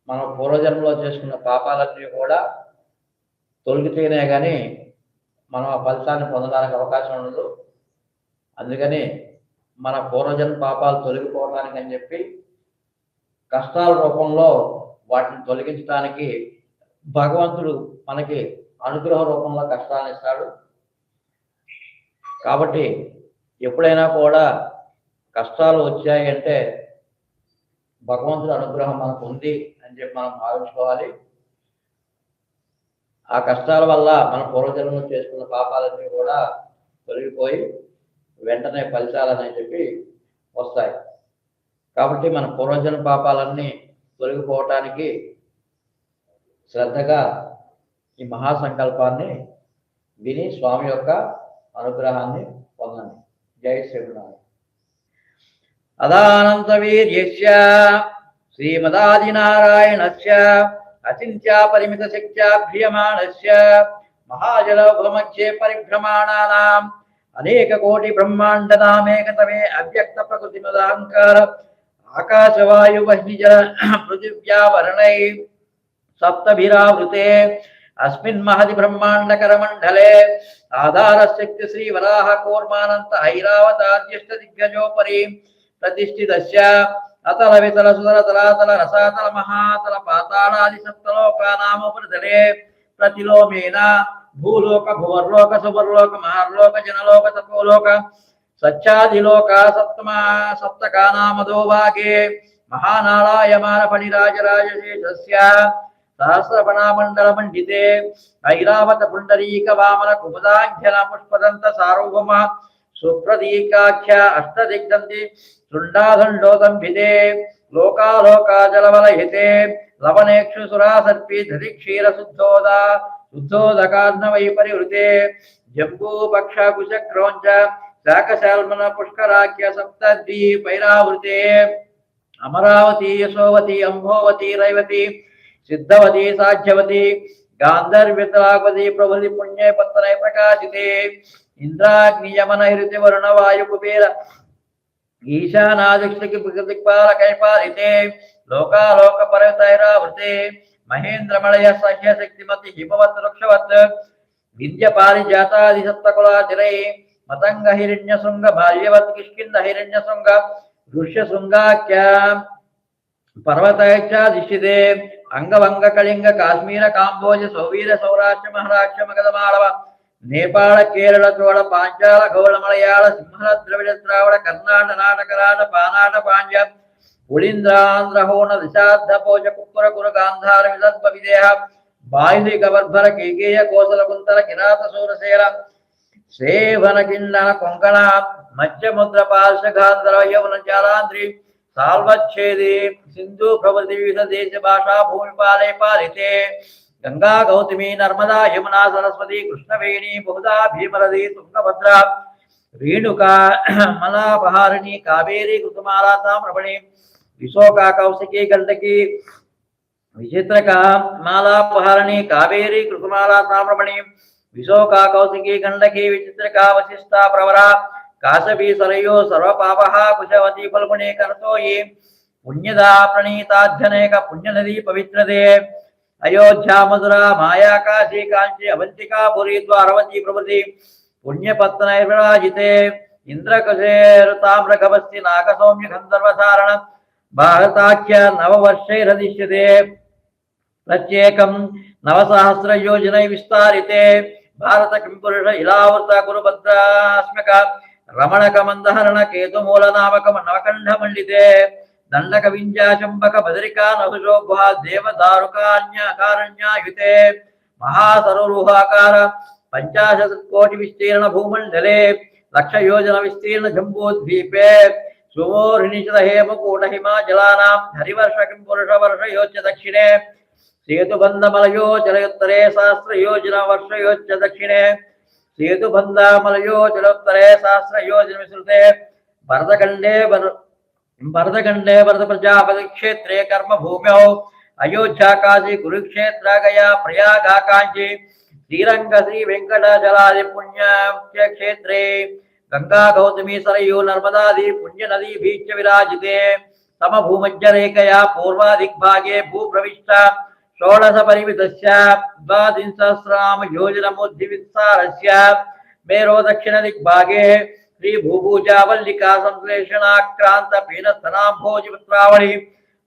మన పూర్వజన్మలో చేసుకున్న పాపాలన్నీ కూడా తొలగితేనే కానీ మనం ఆ ఫలితాన్ని పొందడానికి అవకాశం ఉండదు. అందుకని మన పూర్వజన్మ పాపాలు తొలగిపోవడానికి అని చెప్పి కష్టాల రూపంలో వాటిని తొలగించడానికి భగవంతుడు మనకి అనుగ్రహ రూపంలో కష్టాలను ఇస్తాడు. కాబట్టి ఎప్పుడైనా కూడా కష్టాలు వచ్చాయి అంటే భగవంతుడి అనుగ్రహం మనకు ఉంది అని చెప్పి మనం భావించుకోవాలి. ఆ కష్టాల వల్ల మన పూర్వజన్మలో చేసుకున్న పాపాలన్నీ కూడా తొలగిపోయి వెంటనే ఫలితాలని చెప్పి వస్తాయి. కాబట్టి మన పూర్వజన్మ పాపాలన్నీ తొలగిపోవటానికి శ్రద్ధగా ఈ మహాసంకల్పాన్ని విని స్వామి యొక్క అనుగ్రహాన్ని పొందండి. జై శ్రీనారాయణ. అదానంత వీర్యస్య శ్రీమదాదినారాయణస్య అచింత్య పరిమిత శక్త్యాభ్రియమాణస్య మహాజలౌఘమధ్యే పరిభ్రమాణానాం అనేక కోటి బ్రహ్మాండనామేకతమే అవ్యక్త ప్రకృతిమదాంకార ఆకాశవాయు వహ్నిజల పృథివ్యావరణై సప్తభిరావృతే అస్మిన్ మహది బ్రహ్మాండకరమండలే ఆధారశక్తి శ్రీ వరాహ కూర్మానంత ఐరావతాద్యష్ట దిగ్గజోపరి ప్రతిష్ఠితస్య అతల వితల సుతల తలాతల రసాతల మహాతల పాతాళాది సప్తలోకానాముపరితలే ప్రతిలోమేన భూలోక భువర్లోక సువర్లోక మహర్లోక జనలోక తపోలోక సచ్చాదిలోక సప్తకానామదో భాగే మహానాళాయమాన ఫణిరాజరాజశేషస్య సహస్రఫణామండల మండితే ఐరావత పుండరీక వామన కుముదాంఘ్యన పుష్పదంత సార్వభౌమ సుప్రదీకాఖ్య అష్టదిగ్ధంతి శృండాదండోదంభితే లోకాలోకాజలవలహితే లవనేక్షు సురాసర్పి ధృతి క్షీర శుద్ధోదకార్ణవై పరివృతే జంబూపక్షకుశక్రోంచ శాకశాల్మన పుష్కరాఖ్య సప్తద్వీపైరావృతే అమరావతి యశోవతి అంభోవతి రైవతి సిద్ధవతి సాధ్యవతి గాంధర్వ్యతలాపతి ప్రభృతి పుణ్యే పత్తనై ప్రకాశితే ఇంద్రాగ్నియమనైరుతి వరుణ వాయు కుబేర ఈశానాదిక్షకి దిక్పాలకై పాలితే లోకాలోక పర్వతైరావృతే మహేంద్రమళయ సహ్య శక్తిమతి హిమవత్ వృక్షవత్ విద్య పారిజాతాది సప్తకులాతిరై మతంగ హిరణ్య శృంగ బాల్యవత్ కిష్కింద హిరణ్య శృంగ దృశ్య శృంగాఖ్య పర్వతైశ్చాదిష్టితే అంగవంగ కళింగ కాశ్మీర కాంబోజ సౌవీర సౌరాష్ట్ర మహారాష్ట్ర మగధ మాళవ నేపాళ కేరళ చోళ పాంచాల గౌళ మలయాళ సింహళ ద్రవిడ శ్రావణ కర్ణాట నాటకరాట పానాట పాండ్య పుళీంద్రాంధ్ర హోణ దిశార్థ పోజ కుక్కుర కుర గాంధార విదర్భ విదేహ బాహ్లిక వర్భర కేకేయ కోసల కుంతల కిరాత సూరసేన సేవన కిండన కొంకణ మత్స్యముద్ర పార్శ్వగాంధర యవన జాలాంధ్రి సాల్వచ్ఛేది సింధు ప్రవృతి వివిధ దేశ భాషా భూమిపాలే పాలితే గంగా గౌతమి నర్మదా యమునా సరస్వతి కృష్ణవేణి బహుదా భీమరది తుంగభద్ర రేణుకా మలాపహారిణి కావేరి కృతమాలా తామ్రమణి విశోకా కౌశికి గండకి విచిత్రక మాలాపహారిణి కావేరి కృతమాలా తామ్రమణి విశోకా కౌశికి గండకి విచిత్రక వశిష్ఠా ప్రవర కాశవీ సరయో సర్వపాపః కుశవతి ఫల్గుణే కర్తోయి పుణ్యదా ప్రణీతాధ్యనేక పుణ్యనది పవిత్రదే అయోధ్యా మధురా మాయా కాశీ కాంచి అవంతికా పురీ ద్వారవతి ప్రభృతి పుణ్యపత్నైర్విరాజితే ఇంద్రకశేరుతామ్రగవస్తి నాగసౌమ్య గంధర్వధారణ భారతాఖ్య నవవర్షైరదిశ్యతే ప్రత్యేకం నవసహస్ర యోజనై విస్తారితే భారత కింపురుష ఇలావృత కురుభద్రాస్మక రమణక మందహరణ కేతుమూల నామక నవకంఠ మండితే దండక వింధ్యా చంపక బదరికా నభుశోభా దేవదారుకాన్యకారణ్యాయుతే మహాసరోరుహాకార 50 కోటి విస్తీర్ణ భూమండలే లక్ష యోజన విస్తీర్ణ జంబూద్వీపే సుమోర్నిషిత హేమకూట హిమాచలానాం హరివర్ష కింపురుష వర్షయోచ్చ దక్షిణే సేతుబంధమలయో జలయుత్తరే సహస్రయోజన వర్షయోచ్చ దక్షిణే సేతుబంధమలయో జలోత్తరే సహస్రయోజన విస్తృతే భరతఖండే భరత ప్రజాపతి క్షేత్రే కర్మ భూమ్యౌ అయోధ్యా కాశీ కురుక్షేత్ర గయా ప్రయాగ కాంచి శ్రీరంగ శ్రీ వెంకటాచలాది పుణ్య క్షేత్రే గంగా గౌతమి సరయూ నర్మదాది పుణ్య నదీ బీచ విరాజితే తమ భూమధ్య రేఖయా పూర్వాదిగ్భాగే భూప్రవిష్ట 16 పరిమితస్య 12 యోజనముద్ధి విస్తారస్య మేరో దక్షిణ దిగ్భాగే శ్రీ భూభూజావల్లికా సంశ్లేషణాక్రాంత పీనస్థనాంభోజి పుత్రావళి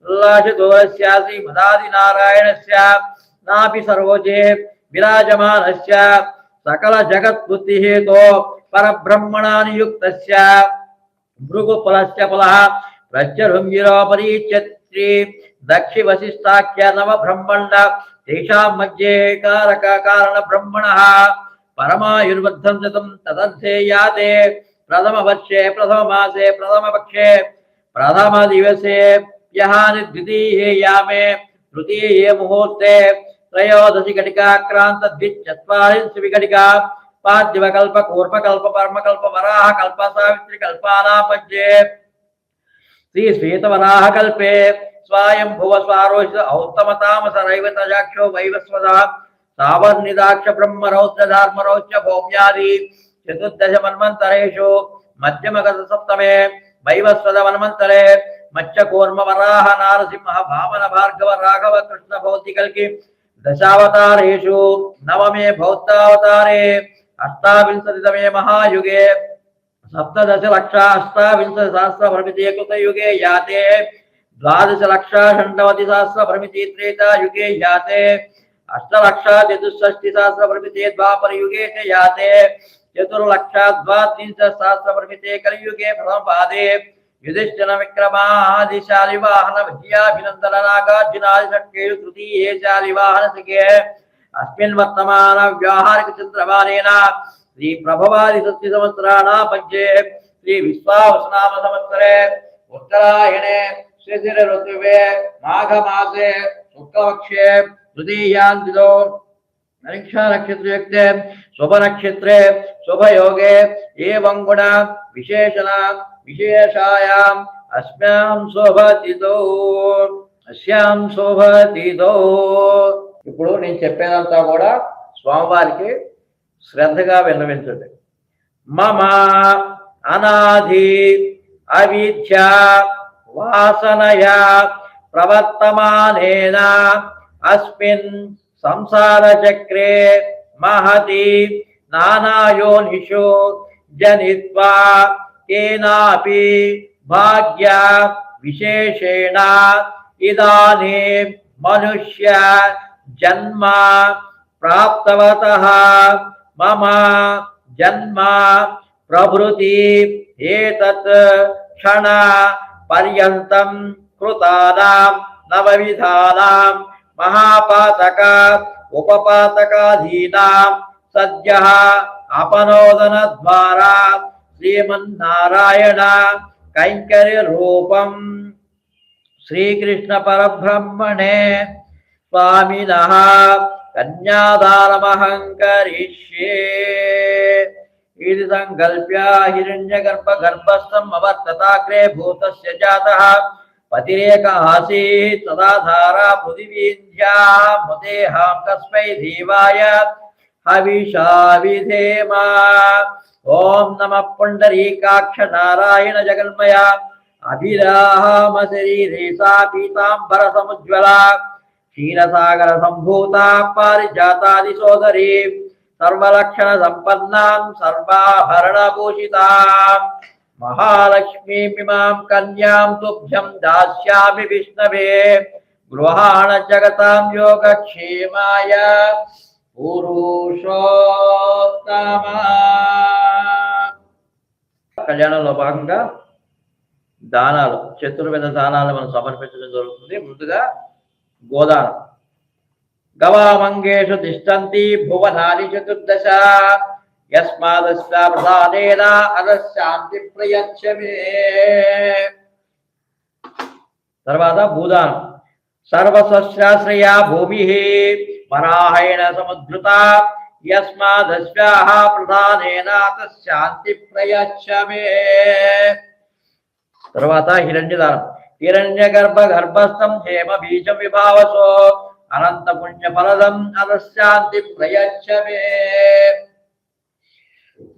లాశదోరస్య శ్రీ మదాది నారాయణస్య నాపి సరోజే విరాజమానస్య సకల జగత్బుద్ధి హేతో పరబ్రహ్మణానియుక్తస్య భృగుఫలస్య ఫలః ప్రత్యరుంగిరోపరీచ్య సావిత్రి దక్షి వశిష్టాఖ్య నవ బ్రహ్మండ తేషాం మధ్యే కారక కారణ బ్రహ్మణ పరమాయుర్బద్ధం శతం తదధ్యేయాతే ప్రథమ వర్షే ప్రథమ మాసే ప్రథమ పక్షే ప్రథమ దివసే యహాని ద్వితీయే యామే తృతీయే ముహూర్తే త్రయోదశి ఘటికాక్రాంత ద్విచత్వారింశి విఘటికా పాద్యవకల్ప కూర్మకల్ప పరమకల్ప వరాహ కల్ప సావిత్రి కల్పానా మధ్యే శ్రీ శ్వేతవరాహ కల్పే స్వయంభువ స్వారోష ఔత్తమ తామస రైవతజాక్షో వైవస్వద సావర్ణిదాక్ష బ్రహ్మ రౌద్ర ధర్మరౌచ భౌమ్యాది చతుర్దశ మన్వంతరేషు మధ్యమగత సప్తమే వైవస్వద మన్వంతరే మత్స్య కూర్మ వరాహ నారసింహ భావన భార్గవ రాఘవ కృష్ణ భౌతికల్కి దశావతారేషు నవమే బౌద్ధావతారే అష్టావింశతితమే మహాయుగే సప్తదశ లక్ష అష్టావింశతి సహస్ర భ్రమితే కృతయుగే యాతే ద్వాదశ లక్ష షण्णवति సహస్ర భ్రమితే త్రేతాయుగే యాతే అష్టలక్ష చతుషష్టి సహస్ర భ్రమితే ద్వాపరయుగే చ యాతే చతుర్లక్ష ద్వాత్రింశత్ సహస్ర భ్రమితే కలియుగే ప్రథమ పాదే యుధిష్ఠిర విక్రమాదిశాలి వాహన విద్యాభినందన నాగార్జునాది షట్కేషు తృతీయే శాలి వాహన సఖే అస్మిన్ వర్తమాన వ్యాహారిక చంద్రమానేన శ్రీ ప్రభవాది సత్య సంవత్సరాణ మధ్యే శ్రీ విశ్వావసనామ సంవత్సరే ఉత్తరాయణే శిశిర ఋతువే మాఘ మాసే శుక్లపక్షే తృతీయాంతిలో పరీక్షా నక్షత్రయుక్తే శుభ నక్షత్రే శుభయోగే ఏవం గుణ విశేషణ విశేషాయాం అస్యాం శోభతిదో. ఇప్పుడు నేను చెప్పేదంతా కూడా స్వామివారికి శ్రద్ధగా విన్నవించండి. మమ అనాధి అవిద్య వాసనయా ప్రవర్తమానేన అస్మిన్ సంసార చక్రే మహతి నానాయోనిషు జనిత్వా కేనాపి భాగ్య విశేషేణ ఇదానీం మనుష్య జన్మ ప్రాప్తవతః మమ జన్మ ప్రభృతి ఏతత్ క్షణ పర్యంతం కృతానాం నవవిధానాం మహాపాతక ఉపపాతకాధీనాం సద్యః అపనోదన ద్వారా శ్రీమన్నారాయణ కైంకర్య రూపం శ్రీకృష్ణ పరబ్రహ్మణే స్వామినః కన్యాదానమహం కరిష్యే ఇది సంకల్ప్య హిరణ్యగర్భస్థం అవర్తతాగ్రే భూతస్య జాతః పతిరేక ఆసీత్ తదా ధారా పృథివీంధ్యా ముదేహాం కస్మై దేవాయ హవిషా విధేమ. ఓం నమః పుండరీకాక్ష నారాయణ జగన్మయ అభిరామ శరీరే సా పీతాంబర సముజ్వల క్షీరసాగర సంభూత పారిజాతాది సోదరీ సర్వలక్షణ సంపన్నాం సర్వాభరణ భూషితాం మహాలక్ష్మీమిమాం కన్యాం తుభ్యం దాస్యామి విష్ణవే గృహాణ జగతాం యోగక్షేమాయ పురుషోత్తమ. కళ్యాణంలో భాగంగా దానాలు చతుర్వేద దానాలు మనం సమర్పించడం జరుగుతుంది. ముందుగా గోదానం. గవామంగేషు తిష్టంతి భువనాని చతుర్దశ యస్మాదస్య ప్రసాదేన అదశాంతి ప్రయచ్చమే. తర్వాత భూదానం. సర్వసస్యాశ్రయా భూమి వరాహేణ సముద్ధృత యస్మాదస్యాః ప్రధానేన తస్శాంతి ప్రయచ్చమే. తర్వాత హిరణ్యదానం. హిరణ్యగర్భస్థం హేమ బీజం విభావసో అనంత పుణ్య ఫలదం అదశాంతి ప్రయచ్చమే.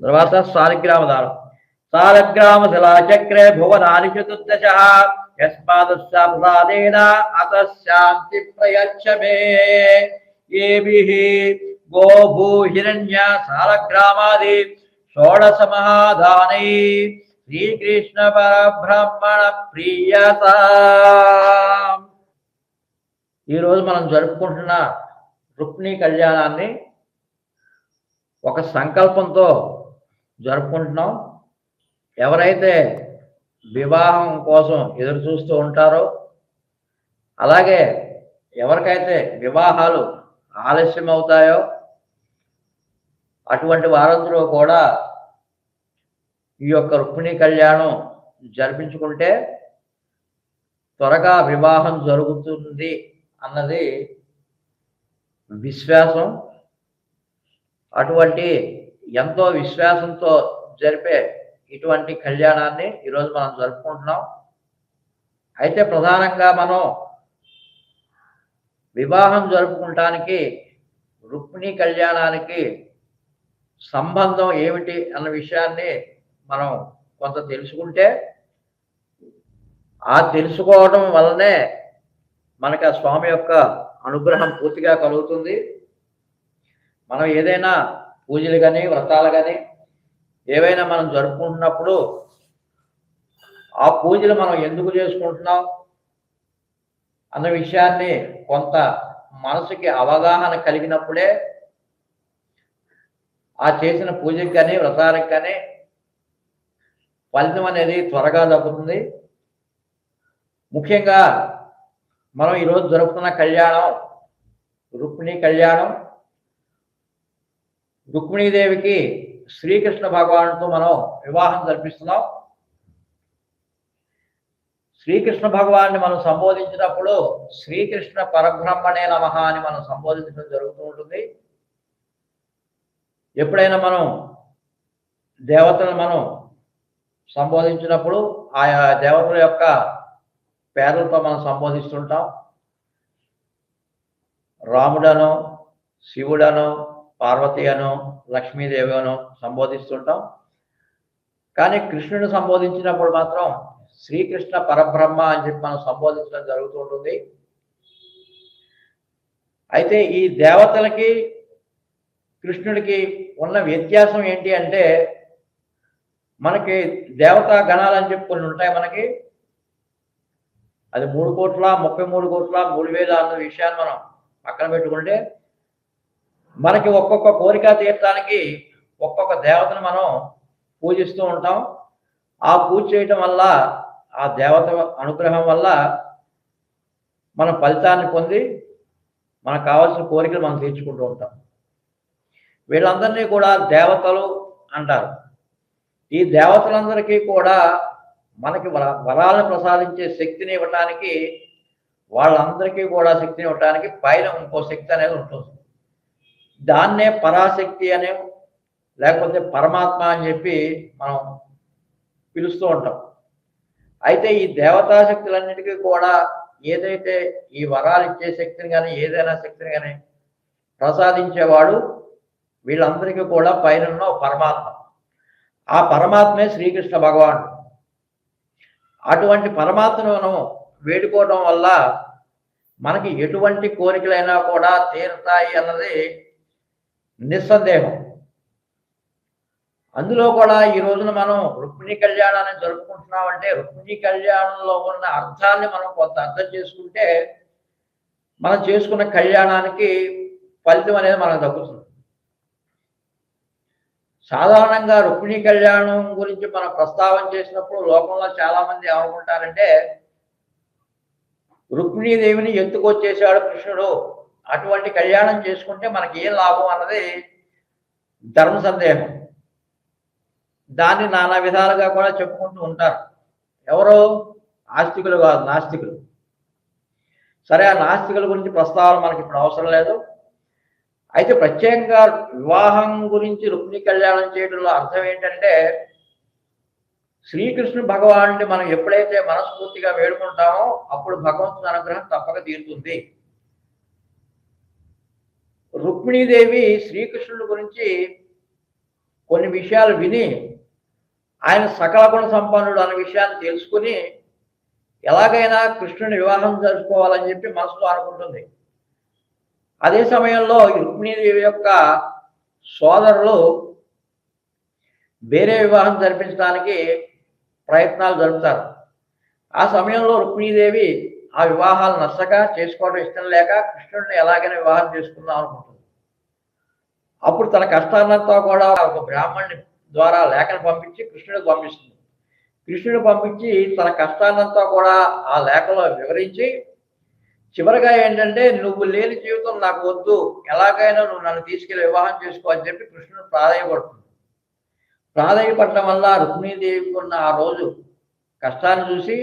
తర్వాత సాలిగ్రామ దానం. సాలగ్రామ శిలాచక్రే భువనాని చతుర్దశ యస్మాదస్య ప్రసాదేన అతశాంతి ప్రయచ్చమే. ఏభిః గోభూ హిరణ్య సాలగ్రామాది షోడశ మహాదానై శ్రీకృష్ణ పరబ్రహ్మణ ప్రియత. ఈరోజు మనం జరుపుకుంటున్న రుక్మిణీ కళ్యాణాన్ని ఒక సంకల్పంతో జరుపుకుంటున్నాం. ఎవరైతే వివాహం కోసం ఎదురు చూస్తూ ఉంటారో అలాగే ఎవరికైతే వివాహాలు ఆలస్యం అవుతాయో అటువంటి వారందరూ కూడా ఈ యొక్క రుక్మిణీ కళ్యాణం జరిపించుకుంటే త్వరగా వివాహం జరుగుతుంది అన్నది విశ్వాసం. అటువంటి ఎంతో విశ్వాసంతో జరిపే ఇటువంటి కళ్యాణాన్ని ఈరోజు మనం జరుపుకుంటున్నాం. అయితే ప్రధానంగా మనం వివాహం జరుపుకుంటానికి రుక్మిణీ కళ్యాణానికి సంబంధం ఏమిటి అన్న విషయాన్ని మనం కొంత తెలుసుకుంటే ఆ తెలుసుకోవడం వల్లనే మనకు ఆ స్వామి యొక్క అనుగ్రహం పూర్తిగా కలుగుతుంది. మనం ఏదైనా పూజలు కానీ వ్రతాలు కానీ ఏవైనా మనం జరుపుకుంటున్నప్పుడు ఆ పూజలు మనం ఎందుకు చేసుకుంటున్నాం అన్న విషయాన్ని కొంత మనసుకి అవగాహన కలిగినప్పుడే ఆ చేసిన పూజకి కానీ వ్రతానికి కానీ ఫలితం అనేది త్వరగా దక్కుతుంది. ముఖ్యంగా మనం ఈరోజు జరుపుతున్న కళ్యాణం రుక్మిణీ కళ్యాణం. రుక్మిణీదేవికి శ్రీకృష్ణ భగవానుడితో మనం వివాహం జరిపిస్తున్నాం. శ్రీకృష్ణ భగవాన్ని మనం సంబోధించినప్పుడు శ్రీకృష్ణ పరబ్రహ్మణే నమః అని మనం సంబోధించడం జరుగుతూ ఉంటుంది. ఎప్పుడైనా మనం దేవతలను మనం సంబోధించినప్పుడు ఆయా దేవతల యొక్క పేర్లతో మనం సంబోధిస్తుంటాం. రాముడనో శివుడనో పార్వతి అనో లక్ష్మీదేవి అనో సంబోధిస్తుంటాం. కానీ కృష్ణుని సంబోధించినప్పుడు మాత్రం శ్రీకృష్ణ పరబ్రహ్మ అని చెప్పి మనం సంబోధించడం జరుగుతూ ఉంటుంది. అయితే ఈ దేవతలకి కృష్ణుడికి ఉన్న వ్యత్యాసం ఏంటి అంటే మనకి దేవతా గణాలని చెప్పి కొన్ని ఉంటాయి. మనకి అది 3,33,00,000 అన్న విషయాన్ని మనం పక్కన పెట్టుకుంటే మనకి ఒక్కొక్క కోరిక తీర్చడానికి ఒక్కొక్క దేవతను మనం పూజిస్తూ ఉంటాం. ఆ పూజ చేయటం వల్ల ఆ దేవత అనుగ్రహం వల్ల మన ఫలితాన్ని పొంది మనకు కావాల్సిన కోరికలు మనం తీర్చుకుంటూ ఉంటాం. వీళ్ళందరినీ కూడా దేవతలు అంటారు. ఈ దేవతలందరికీ కూడా మనకి వరాలను ప్రసాదించే శక్తిని ఇవ్వటానికి వాళ్ళందరికీ కూడా శక్తిని ఇవ్వటానికి పైన ఇంకో శక్తి అనేది ఉంటుంది. దాన్నే పరాశక్తి అనే లేకపోతే పరమాత్మ అని చెప్పి మనం పిలుస్తూ ఉంటాం. అయితే ఈ దేవతా శక్తులన్నిటికీ కూడా ఏదైతే ఈ వరాలు ఇచ్చే శక్తిని కానీ ఏదైనా శక్తిని కానీ ప్రసాదించేవాడు వీళ్ళందరికీ కూడా పైన ఉన్న పరమాత్మ. ఆ పరమాత్మే శ్రీకృష్ణ భగవానుడు. అటువంటి పరమాత్మను మనం వేడుకోవడం వల్ల మనకి ఎటువంటి కోరికలైనా కూడా తీరుతాయి అన్నది నిస్సందేహం. అందులో కూడా ఈ రోజున మనం రుక్మిణీ కళ్యాణాన్ని జరుపుకుంటున్నామంటే రుక్మిణీ కళ్యాణంలో ఉన్న అర్థాన్ని మనం కొంత అర్థం చేసుకుంటే మనం చేసుకున్న కళ్యాణానికి ఫలితం అనేది మనకు దక్కుతుంది. సాధారణంగా రుక్మిణీ కళ్యాణం గురించి మనం ప్రస్తావన చేసినప్పుడు లోకంలో చాలా మంది ఏమనుకుంటారంటే రుక్మిణీదేవిని ఎత్తుకొచ్చేసాడు కృష్ణుడు, అటువంటి కళ్యాణం చేసుకుంటే మనకి ఏం లాభం అన్నది ధర్మ సందేహం. దాన్ని నానా విధాలుగా కూడా చెప్పుకుంటూ ఉంటారు. ఎవరో ఆస్తికులు కాదు, నాస్తికులు. సరే, ఆ నాస్తికుల గురించి ప్రస్తావన మనకి ఇప్పుడు అవసరం లేదు. అయితే ప్రత్యేకంగా వివాహం గురించి రుక్మిణీ కళ్యాణం చేయడంలో అర్థం ఏంటంటే శ్రీకృష్ణ భగవానుడిని మనం ఎప్పుడైతే మనస్ఫూర్తిగా వేడుకుంటామో అప్పుడు భగవంతుని అనుగ్రహం తప్పక తీరుతుంది. రుక్మిణీదేవి శ్రీకృష్ణుడి గురించి కొన్ని విషయాలు విని ఆయన సకల గుణ సంపన్నుడు అనే విషయాన్ని తెలుసుకుని ఎలాగైనా కృష్ణుని వివాహం జరుపుకోవాలని చెప్పి మనసులో అనుకుంటుంది. అదే సమయంలో రుక్మిణీదేవి యొక్క సోదరులు వేరే వివాహం జరిపించడానికి ప్రయత్నాలు జరుపుతారు. ఆ సమయంలో రుక్మిణీదేవి ఆ వివాహాలు నచ్చక చేసుకోవడం ఇష్టం లేక కృష్ణుడిని ఎలాగైనా వివాహం చేసుకుందాం అనుకుంటుంది. అప్పుడు తన కష్టాన్నంతా కూడా ఒక బ్రాహ్మణుని ద్వారా లేఖను పంపించి కృష్ణుడికి పంపిస్తుంది. కృష్ణుడు పంపించి తన కష్టాన్నంతా కూడా ఆ లేఖలో వివరించి చివరగా ఏంటంటే, "నువ్వు లేని జీవితం నాకు వద్దు. ఎలాగైనా నువ్వు నన్ను తీసుకెళ్ళి వివాహం చేసుకో" అని చెప్పి కృష్ణుడు ప్రాధేయపడుతుంది. ప్రాధేయపడటం వల్ల రుక్మిణీదేవికి ఉన్న ఆ రోజు కష్టాన్ని చూసి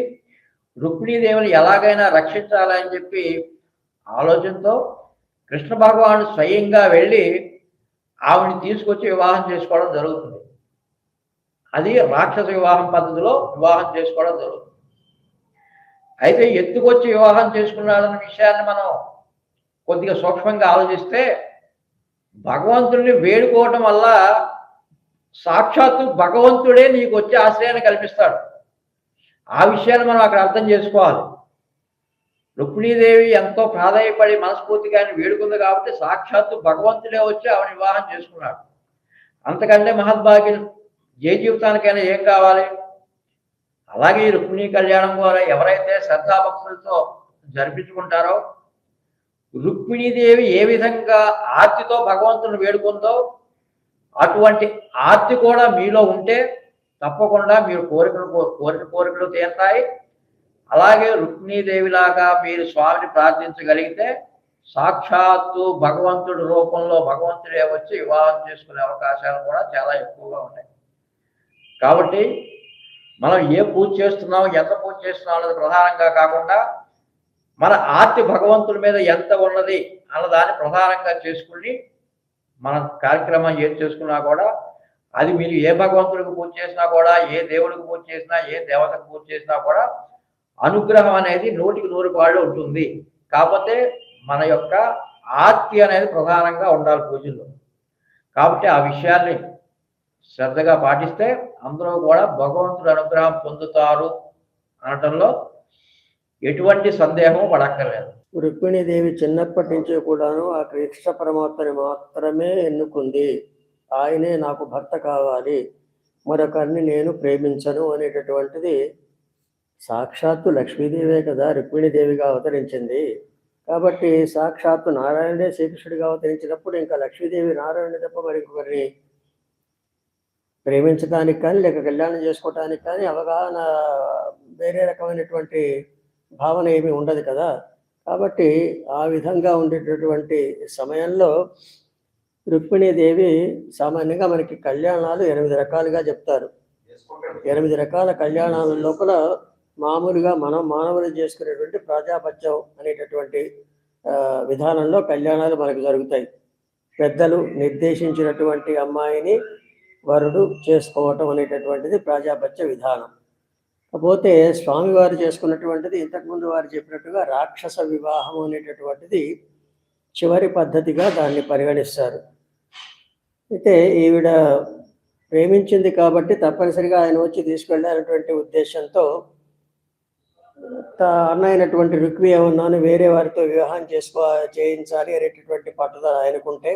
రుక్మిణీదేవిని ఎలాగైనా రక్షించాలని చెప్పి ఆలోచనతో కృష్ణ భగవానుడు స్వయంగా వెళ్ళి ఆవిడని తీసుకొచ్చి వివాహం చేసుకోవడం జరుగుతుంది. అది రాక్షస వివాహం పద్ధతిలో వివాహం చేసుకోవడం జరుగుతుంది. అయితే ఎత్తుకొచ్చి వివాహం చేసుకున్నాడన్న విషయాన్ని మనం కొద్దిగా సూక్ష్మంగా ఆలోచిస్తే భగవంతుడిని వేడుకోవటం వల్ల సాక్షాత్తు భగవంతుడే నీకు వచ్చే ఆశ్రయాన్ని కల్పిస్తాడు. ఆ విషయాన్ని మనం అక్కడ అర్థం చేసుకోవాలి. రుక్మిణీదేవి ఎంతో ప్రాధాయపడి మనస్ఫూర్తిగా ఆయన వేడుకుంది కాబట్టి సాక్షాత్తు భగవంతుడే వచ్చి ఆవిడ వివాహం చేసుకున్నాడు. అంతకంటే మహద్భాగ్యం ఏ జీవితానికైనా ఏం కావాలి? అలాగే ఈ రుక్మిణీ కళ్యాణం ద్వారా ఎవరైతే శ్రద్ధాభక్తులతో జరిపించుకుంటారో రుక్మిణీదేవి ఏ విధంగా ఆర్తితో భగవంతుని వేడుకుందో అటువంటి ఆర్తి కూడా మీలో ఉంటే తప్పకుండా మీరు కోరికలు తీరుతాయి. అలాగే రుక్మిణీదేవిలాగా మీరు స్వామిని ప్రార్థించగలిగితే సాక్షాత్తు భగవంతుడి రూపంలో భగవంతుడే వచ్చి వివాహం చేసుకునే అవకాశాలు కూడా చాలా ఎక్కువగా ఉన్నాయి. కాబట్టి మనం ఏ పూజ చేస్తున్నాం, ఎంత పూజ చేస్తున్నాం అన్నది ప్రధానంగా కాకుండా మన ఆర్తి భగవంతుడి మీద ఎంత ఉన్నది అన్నదాన్ని ప్రధానంగా చేసుకుని మన కార్యక్రమం ఏది చేసుకున్నా కూడా అది మీరు ఏ భగవంతుడికి పూజ చేసినా కూడా, ఏ దేవుడికి పూజ చేసినా, ఏ దేవతకు పూజ చేసినా కూడా అనుగ్రహం అనేది 100% ఉంటుంది. కాకపోతే మన యొక్క ఆర్తి అనేది ప్రధానంగా ఉండాలి పూజల్లో. కాబట్టి ఆ విషయాన్ని శ్రద్ధగా పాటిస్తే అందరూ కూడా భగవంతుడి అనుగ్రహం పొందుతారు అనటంలో ఎటువంటి సందేహం పడక్కర్లేదు. రుక్మిణీదేవి చిన్నప్పటి నుంచి కూడాను ఆ కృష్ణ పరమాత్మని మాత్రమే ఎన్నుకుంది. ఆయనే నాకు భర్త కావాలి, మరొకరిని నేను ప్రేమించను అనేటటువంటిది సాక్షాత్తు లక్ష్మీదేవే కదా రుక్మిణీదేవిగా అవతరించింది. కాబట్టి సాక్షాత్తు నారాయణుడే శ్రీకృష్ణుడిగా అవతరించినప్పుడు ఇంకా లక్ష్మీదేవి నారాయణుడి తప్ప మరొకరిని ప్రేమించడానికి కానీ లేక కళ్యాణం చేసుకోవటానికి కానీ అవగాహన వేరే రకమైనటువంటి భావన ఏమీ ఉండదు కదా. కాబట్టి ఆ విధంగా ఉండేటటువంటి సమయంలో రుక్మిణీదేవి సామాన్యంగా మనకి కళ్యాణాలు 8 రకాలుగా చెప్తారు. 8 రకాల కళ్యాణాల లోపల మామూలుగా మనం మానవులు చేసుకునేటువంటి ప్రాజాపత్యం అనేటటువంటి విధానంలో కళ్యాణాలు మనకు జరుగుతాయి. పెద్దలు నిర్దేశించినటువంటి అమ్మాయిని వరుడు చేసుకోవటం అనేటటువంటిది ప్రాజాపత్య విధానం. కాకపోతే స్వామివారు చేసుకున్నటువంటిది ఇంతకుముందు వారు చెప్పినట్టుగా రాక్షస వివాహం అనేటటువంటిది చివరి పద్ధతిగా దాన్ని పరిగణిస్తారు. అయితే ఈవిడ ప్రేమించింది కాబట్టి తప్పనిసరిగా ఆయన వచ్చి తీసుకెళ్ళాలనేటువంటి ఉద్దేశంతో అన్నైనటువంటి రుక్మి ఏమన్నాను వేరే వారితో వివాహం చేయించాలి అనేటటువంటి పట్టుదల ఆయనకుంటే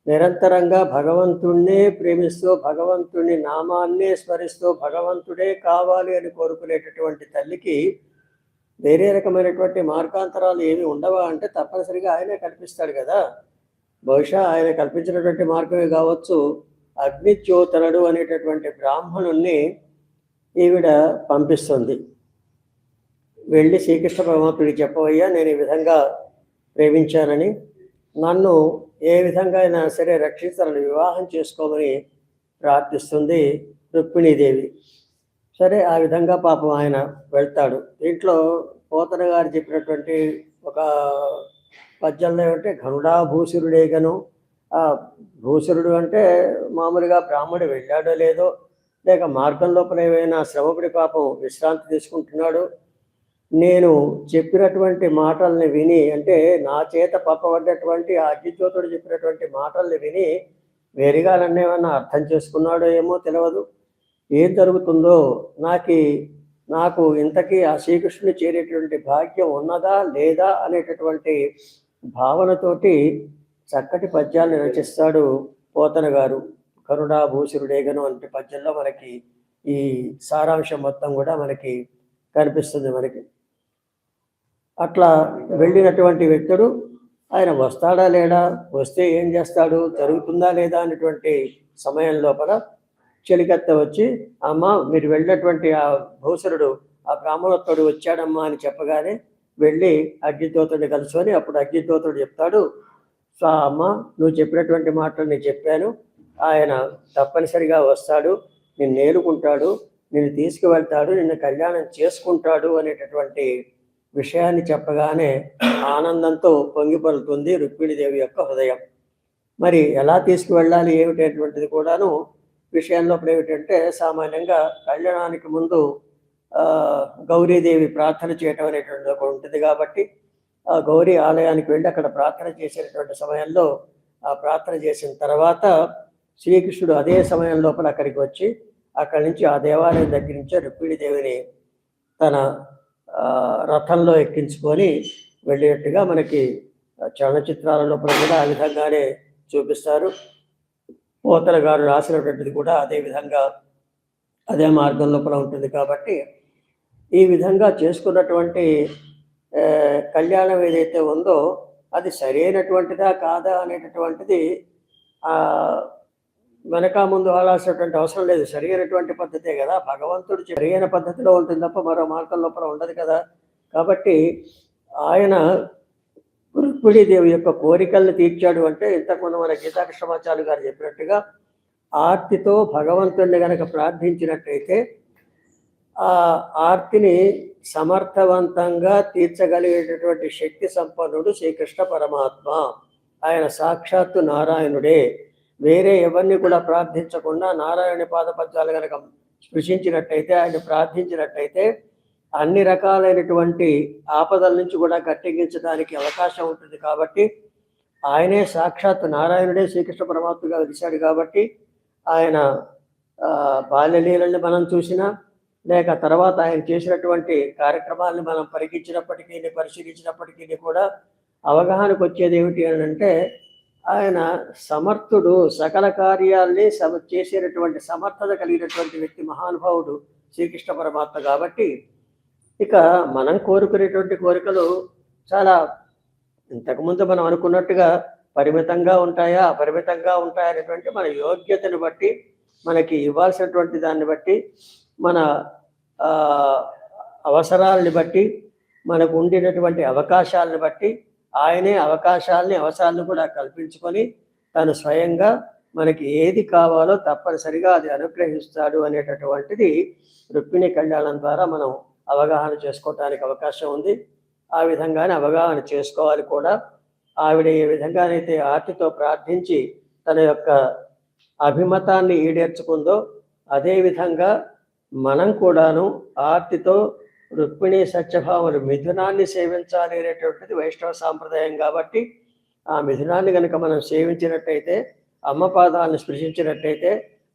నిరంతరంగా భగవంతుణ్ణే ప్రేమిస్తూ భగవంతుని నామాన్నే స్మరిస్తూ భగవంతుడే కావాలి అని కోరుకునేటటువంటి తల్లికి వేరే రకమైనటువంటి మార్గాంతరాలు ఏమి ఉండవా అంటే తప్పనిసరిగా ఆయనే కల్పిస్తాడు కదా. బహుశా ఆయన కల్పించినటువంటి మార్గమే కావచ్చు. అగ్నిజ్యోతనుడు అనేటటువంటి బ్రాహ్మణుణ్ణి ఈవిడ పంపిస్తుంది. వెళ్ళి శ్రీకృష్ణ పరమాత్ముడికి చెప్పవయ్యా, నేను ఈ విధంగా ప్రేమించానని, నన్ను ఏ విధంగా అయినా సరే రక్షించాలని వివాహం చేసుకోమని ప్రార్థిస్తుంది రుక్మిణీదేవి. సరే, ఆ విధంగా పాపం ఆయన వెళ్తాడు. దీంట్లో పోతన గారు చెప్పినటువంటి ఒక పద్యంలో ఏమంటే ఘనుడాభూసురుడేగను. ఆ భూసురుడు అంటే మామూలుగా బ్రాహ్మణుడు వెళ్ళాడో లేదో, లేక మార్గం లోపల ఏమైనా శ్రమపడి పాపం విశ్రాంతి తీసుకుంటున్నాడు. నేను చెప్పినటువంటి మాటల్ని విని, అంటే నా చేత పంపబడ్డటువంటి ఆ అగ్నిజ్యోతుడు చెప్పినటువంటి మాటల్ని విని వేరుగా నన్నేమన్నా అర్థం చేసుకున్నాడో ఏమో తెలియదు. ఏం జరుగుతుందో నాకు ఇంతకీ ఆ శ్రీకృష్ణుని చేరేటువంటి భాగ్యం ఉన్నదా లేదా అనేటటువంటి భావనతోటి చక్కటి పద్యాలను రచిస్తాడు పోతన గారు. కరుణాభూసురుడేగను అంటే పద్యంలో మనకి ఈ సారాంశం మొత్తం కూడా మనకి కనిపిస్తుంది. మనకి అట్లా వెళ్ళినటువంటి వ్యక్తుడు ఆయన వస్తాడా లేడా, వస్తే ఏం చేస్తాడు, జరుగుతుందా లేదా అనేటువంటి సమయం లోపల చెలికత్త వచ్చి, అమ్మ మీరు వెళ్ళినటువంటి ఆ భూసురుడు ఆ బ్రాహ్మణోత్తరుడు వచ్చాడమ్మా అని చెప్పగానే వెళ్ళి అగ్నిదోతుడిని కలుసుకొని అప్పుడు అగ్నిదోతుడు చెప్తాడు, అమ్మ నువ్వు చెప్పినటువంటి మాటలు నేను చెప్పాను, ఆయన తప్పనిసరిగా వస్తాడు, నిన్ను నేలుకుంటాడు, నిన్ను తీసుకువెళ్తాడు, నిన్ను కళ్యాణం చేసుకుంటాడు అనేటటువంటి విషయాన్ని చెప్పగానే ఆనందంతో పొంగిపడుతుంది రుక్మిణీదేవి యొక్క హృదయం. మరి ఎలా తీసుకువెళ్ళాలి ఏమిటటువంటిది కూడాను విషయం లోపల ఏమిటంటే, సామాన్యంగా కళ్యాణానికి ముందు గౌరీదేవి ప్రార్థన చేయటం అనేటువంటిది ఒక ఉంటుంది కాబట్టి ఆ గౌరీ ఆలయానికి వెళ్ళి అక్కడ ప్రార్థన చేసేటటువంటి సమయంలో ఆ ప్రార్థన చేసిన తర్వాత శ్రీకృష్ణుడు అదే సమయం లోపల అక్కడికి వచ్చి అక్కడి నుంచి ఆ దేవాలయం దగ్గర నుంచి రుక్మిణీదేవిని తన రథంలో ఎక్కించుకొని వెళ్ళేట్టుగా మనకి చలనచిత్రాల లోపల కూడా ఆ విధంగానే చూపిస్తారు. పోతల గారు రాసినటువంటిది కూడా అదే విధంగా అదే మార్గం లోపల ఉంటుంది. కాబట్టి ఈ విధంగా చేసుకున్నటువంటి కళ్యాణం ఏదైతే ఉందో అది సరైనటువంటిదా కాదా అనేటటువంటిది వెనక ముందు ఆడాల్సినటువంటి అవసరం లేదు. సరైనటువంటి పద్ధతే కదా, భగవంతుడు సరైన పద్ధతిలో ఉంటుంది తప్ప మరో మార్గం లోపల ఉండదు కదా. కాబట్టి ఆయన రుక్మిణీదేవి యొక్క కోరికలను తీర్చాడు అంటే ఇంతకుముందు మన గీతాకృష్ణమాచార్య గారు చెప్పినట్టుగా ఆర్తితో భగవంతుడిని గనక ప్రార్థించినట్టయితే ఆ ఆర్తిని సమర్థవంతంగా తీర్చగలిగేటటువంటి శక్తి సంపన్నుడు శ్రీకృష్ణ పరమాత్మ. ఆయన సాక్షాత్తు నారాయణుడే. వేరే ఎవరిని కూడా ప్రార్థించకుండా నారాయణుని పాదపద్యాలు కనుక స్పృశించినట్టయితే, ఆయన ప్రార్థించినట్టయితే అన్ని రకాలైనటువంటి ఆపదల నుంచి కూడా గట్టెక్కించడానికి అవకాశం ఉంటుంది. కాబట్టి ఆయనే సాక్షాత్తు నారాయణుడే శ్రీకృష్ణ పరమాత్మగా వెలిశాడు. కాబట్టి ఆయన బాల్యలీలని మనం చూసినా లేక తర్వాత ఆయన చేసినటువంటి కార్యక్రమాలను మనం పరిశీలించినప్పటికీ కూడా అవగాహనకు వచ్చేది ఏమిటి అని అంటే, ఆయన సమర్థుడు, సకల కార్యాల్ని చేసేటటువంటి సమర్థత కలిగినటువంటి వ్యక్తి, మహానుభావుడు శ్రీకృష్ణ పరమాత్మ. కాబట్టి ఇక మనం కోరుకునేటువంటి కోరికలు చాలా ఇంతకుముందు మనం అనుకున్నట్టుగా పరిమితంగా ఉంటాయా అపరిమితంగా ఉంటాయా అనేటువంటి మన యోగ్యతను బట్టి, మనకి ఇవ్వాల్సినటువంటి దాన్ని బట్టి, మన అవసరాలని బట్టి, మనకు ఉండినటువంటి అవకాశాలను బట్టి ఆయనే అవకాశాలను కూడా కల్పించుకొని తను స్వయంగా మనకి ఏది కావాలో తప్పనిసరిగా అది అనుగ్రహిస్తాడు అనేటటువంటిది రుక్మిణీ కళ్యాణం ద్వారా మనం అవగాహన చేసుకోవటానికి అవకాశం ఉంది. ఆ విధంగానే అవగాహన చేసుకోవాలి కూడా. ఆవిడ ఏ విధంగానైతే ఆర్తితో ప్రార్థించి తన యొక్క అభిమతాన్ని ఈడేర్చుకుందో అదేవిధంగా మనం కూడాను ఆర్తితో రుక్మిణీ సత్యభామలు మిథునాన్ని సేవించాలి అనేటువంటిది వైష్ణవ సాంప్రదాయం. కాబట్టి ఆ మిథునాన్ని కనుక మనం సేవించినట్టయితే, అమ్మ పాదాలను స్పృశించినట్టయితే,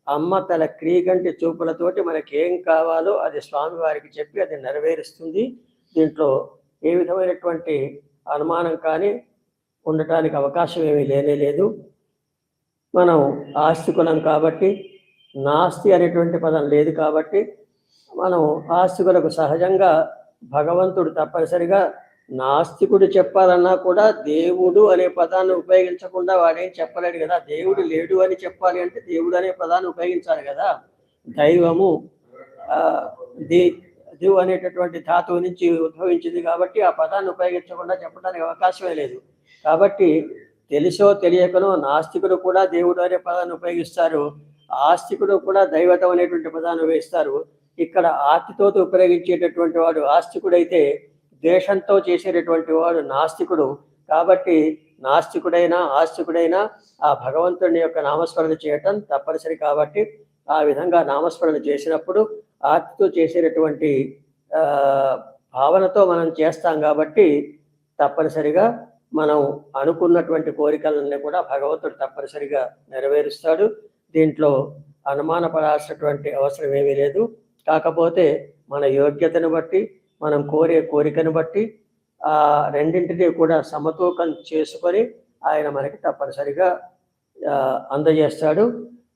అమ్మ తన క్రీగంటి చూపులతోటి మనకి ఏం కావాలో అది స్వామివారికి చెప్పి అది నెరవేరుస్తుంది. దీంట్లో ఏ విధమైనటువంటి అనుమానం కానీ ఉండటానికి అవకాశం ఏమీ లేదు. మనం ఆస్తికులం కాబట్టి, నాస్తి అనేటువంటి పదం లేదు కాబట్టి, మనం ఆస్తికులకు సహజంగా భగవంతుడు తప్పనిసరిగా నాస్తికుడు చెప్పాలన్నా కూడా దేవుడు అనే పదాన్ని ఉపయోగించకుండా వాడేం చెప్పలేడు కదా. దేవుడు లేడు అని చెప్పాలి అంటే దేవుడు అనే పదాన్ని ఉపయోగించాలి కదా. దైవము దివ్ అనేటటువంటి ధాతువు నుంచి ఉద్భవించింది కాబట్టి ఆ పదాన్ని ఉపయోగించకుండా చెప్పడానికి అవకాశమే లేదు. కాబట్టి తెలిసో తెలియకనో నాస్తికుడు కూడా దేవుడు అనే పదాన్ని ఉపయోగిస్తారు, ఆస్తికుడు కూడా దైవతం అనేటువంటి పదాన్ని ఉపయోగిస్తారు. ఇక్కడ ఆర్తితో ఉపయోగించేటటువంటి వాడు ఆస్తికుడైతే ద్వేషంతో చేసేటటువంటి వాడు నాస్తికుడు. కాబట్టి నాస్తికుడైనా ఆస్తికుడైనా ఆ భగవంతుని యొక్క నామస్మరణ చేయటం తప్పనిసరి. కాబట్టి ఆ విధంగా నామస్మరణ చేసినప్పుడు ఆర్తితో చేసేటటువంటి భావనతో మనం చేస్తాం. కాబట్టి తప్పనిసరిగా మనం అనుకున్నటువంటి కోరికలన్నీ కూడా భగవంతుడు తప్పనిసరిగా నెరవేరుస్తాడు. దీంట్లో అనుమానపడాల్సినటువంటి అవసరం ఏమీ లేదు. కాకపోతే మన యోగ్యతను బట్టి, మనం కోరే కోరికను బట్టి ఆ రెండింటినీ కూడా సమతూకం చేసుకొని ఆయన మనకి తప్పనిసరిగా అందజేస్తాడు.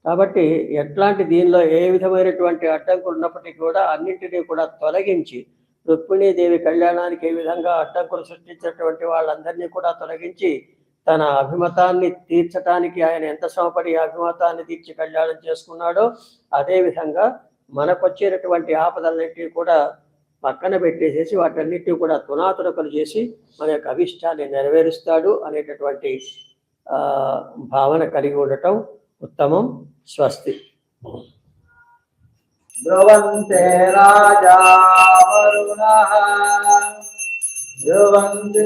కాబట్టి ఎట్లాంటి దీనిలో ఏ విధమైనటువంటి అడ్డంకులు ఉన్నప్పటికీ కూడా అన్నింటినీ కూడా తొలగించి, రుక్మిణీదేవి కళ్యాణానికి ఏ విధంగా అడ్డంకులు సృష్టించినటువంటి వాళ్ళందరినీ కూడా తొలగించి తన అభిమతాన్ని తీర్చడానికి ఆయన ఎంత శ్రమపడి అభిమతాన్ని తీర్చి కళ్యాణం చేసుకున్నాడో అదేవిధంగా మనకు వచ్చేటటువంటి ఆపదలన్నింటినీ కూడా పక్కన పెట్టేసేసి వాటన్నిటిని కూడా తునాతునకలు చేసి మన యొక్క అభిష్టాన్ని నెరవేరుస్తాడు అనేటటువంటి భావన కలిగి ఉండటం ఉత్తమం. స్వస్తి. ధ్రువంతే రాజా వరుణః ధ్రువంతి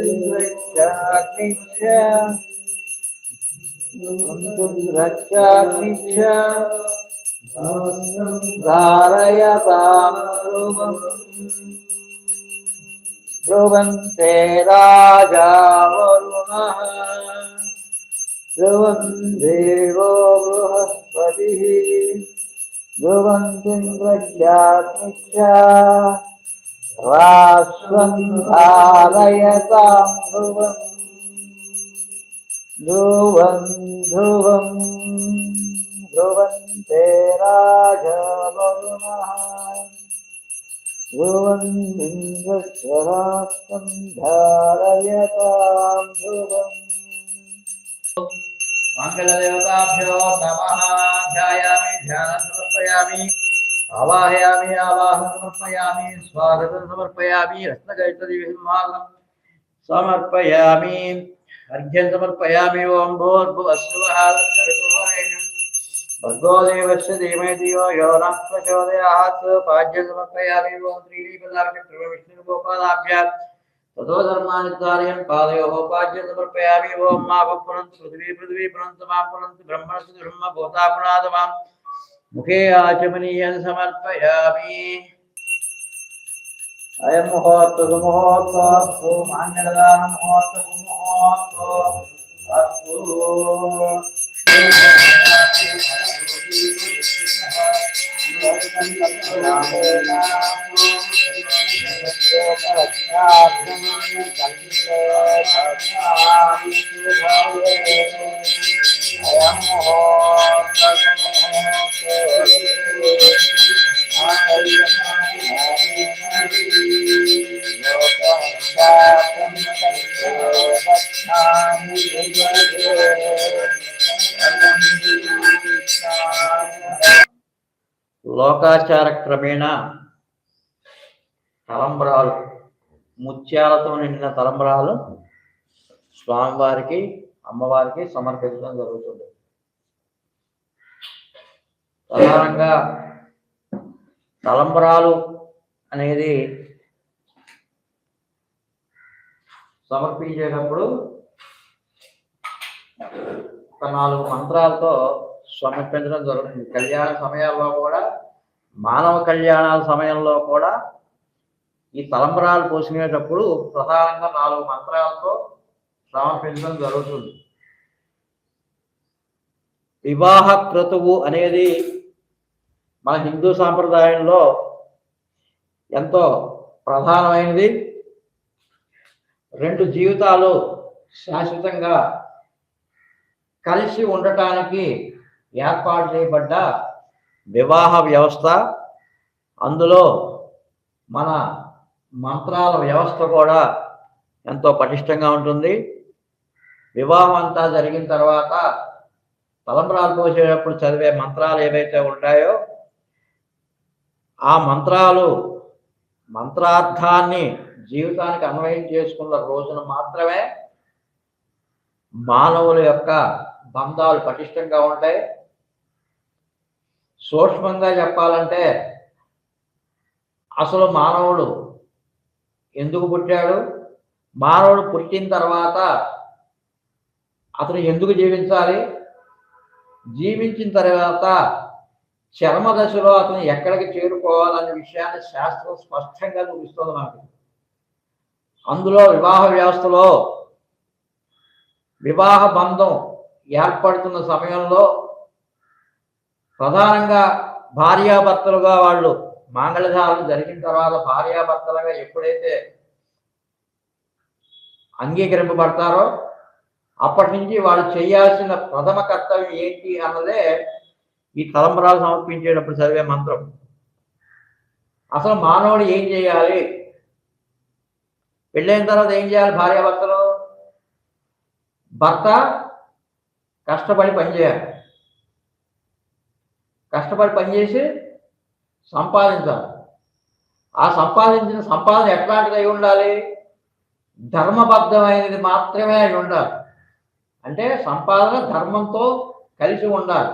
ధారయతాం ధ్రువం ధ్రువంతే రాజా వరుణః ధ్రువం దేవో బృహస్పతిః ధ్రువంతింద్రస్యాగ్నిశ్చ రాష్ట్రం ధారయతాం ధ్రువం ధ్రువం ధ్రువం ధ్రువంతే రాజా వరుణః ధ్రువంతింద్రస్య రాష్ట్రం ధారయతాం ధ్రువం. మంగళదేవతాభ్యో నమః. ధ్యాయామి ధ్యానం సమర్పయామి, ఆవాహయామి ఆవాహనం సమర్పయామి, స్వాగతం సమర్పయామి, రత్నగైతదివిమానం సమర్పయామి, అర్ఘ్యం సమర్పయామి. ఓం భూర్భువస్సువః భర్గో దేవస్య ధీమహి ధియో యో నః ప్రచోదయాత్. పాద్యం సమర్పయామి. ఓం శ్రీపదాభ్యాం ततो धर्मानुसारेण पादयोः पाद्यं समर्पयामि. ओम मा पुनन्तु पृथ्वी पुनन्तु मां पुनन्तु ब्रह्मणस्तु ब्रह्म भूता पुनाद मां मुखे आचमनीयं समर्पयामि. अयं मुहूर्तो मान्यदान मुहूर्तो अस्तु. లోకాచార క్రమేణ తలంబ్రాలు, ముత్యాలతో నిండిన తలంబ్రాలు స్వామివారికి అమ్మవారికి సమర్పించడం జరుగుతుంది. ప్రధానంగా తలంబ్రాలు అనేది సమర్పించేటప్పుడు ఒక 4 మంత్రాలతో సమర్పించడం జరుగుతుంది. కళ్యాణ సమయాల్లో కూడా, మానవ కళ్యాణాల సమయంలో కూడా ఈ తలంబ్రాలు పోసుకునేటప్పుడు ప్రధానంగా 4 మంత్రాలతో సమర్పించడం జరుగుతుంది. వివాహ క్రతువు అనేది మన హిందూ సాంప్రదాయంలో ఎంతో ప్రధానమైనది. 2 జీవితాలు శాశ్వతంగా కలిసి ఉండటానికి ఏర్పాటు చేయబడ్డ వివాహ వ్యవస్థ. అందులో మన మంత్రాల వ్యవస్థ కూడా ఎంతో పటిష్టంగా ఉంటుంది. వివాహం అంతా జరిగిన తర్వాత తలంబ్రాలు పోసేటప్పుడు చదివే మంత్రాలు ఏవైతే ఉంటాయో ఆ మంత్రార్థాన్ని జీవితానికి అన్వయం చేసుకున్న రోజున మాత్రమే మానవుల యొక్క బంధాలు పటిష్టంగా ఉంటాయి. సూక్ష్మంగా చెప్పాలంటే అసలు మానవుడు ఎందుకు పుట్టాడు, మానవుడు పుట్టిన తర్వాత అతను ఎందుకు జీవించాలి, జీవించిన తర్వాత చర్మ దశలో అతను ఎక్కడికి చేరుకోవాలనే విషయాన్ని శాస్త్రం స్పష్టంగా చూపిస్తుంది మనకు. అందులో వివాహ వ్యవస్థలో వివాహ బంధం ఏర్పడుతున్న సమయంలో ప్రధానంగా భార్యాభర్తలుగా వాళ్ళు మాంగళ్యధారణ జరిగిన తర్వాత భార్యాభర్తలుగా ఎప్పుడైతే అంగీకరింపబడతారో అప్పటి నుంచి వాళ్ళు చేయాల్సిన ప్రథమ కర్తవ్యం ఏంటి అన్నదే ఈ తలంబ్రాలు సమర్పించేటప్పుడు చదివే మంత్రం. అసలు మానవుడు ఏం చేయాలి, పెళ్ళైన తర్వాత ఏం చేయాలి? భార్యాభర్తలు, భర్త కష్టపడి పనిచేయాలి, కష్టపడి పనిచేసి సంపాదించాలి. ఆ సంపాదించిన సంపాదన ఎట్లాంటిది అయి ఉండాలి? ధర్మబద్ధమైనది మాత్రమే అయి ఉండాలి. అంటే సంపాదన ధర్మంతో కలిసి ఉండాలి.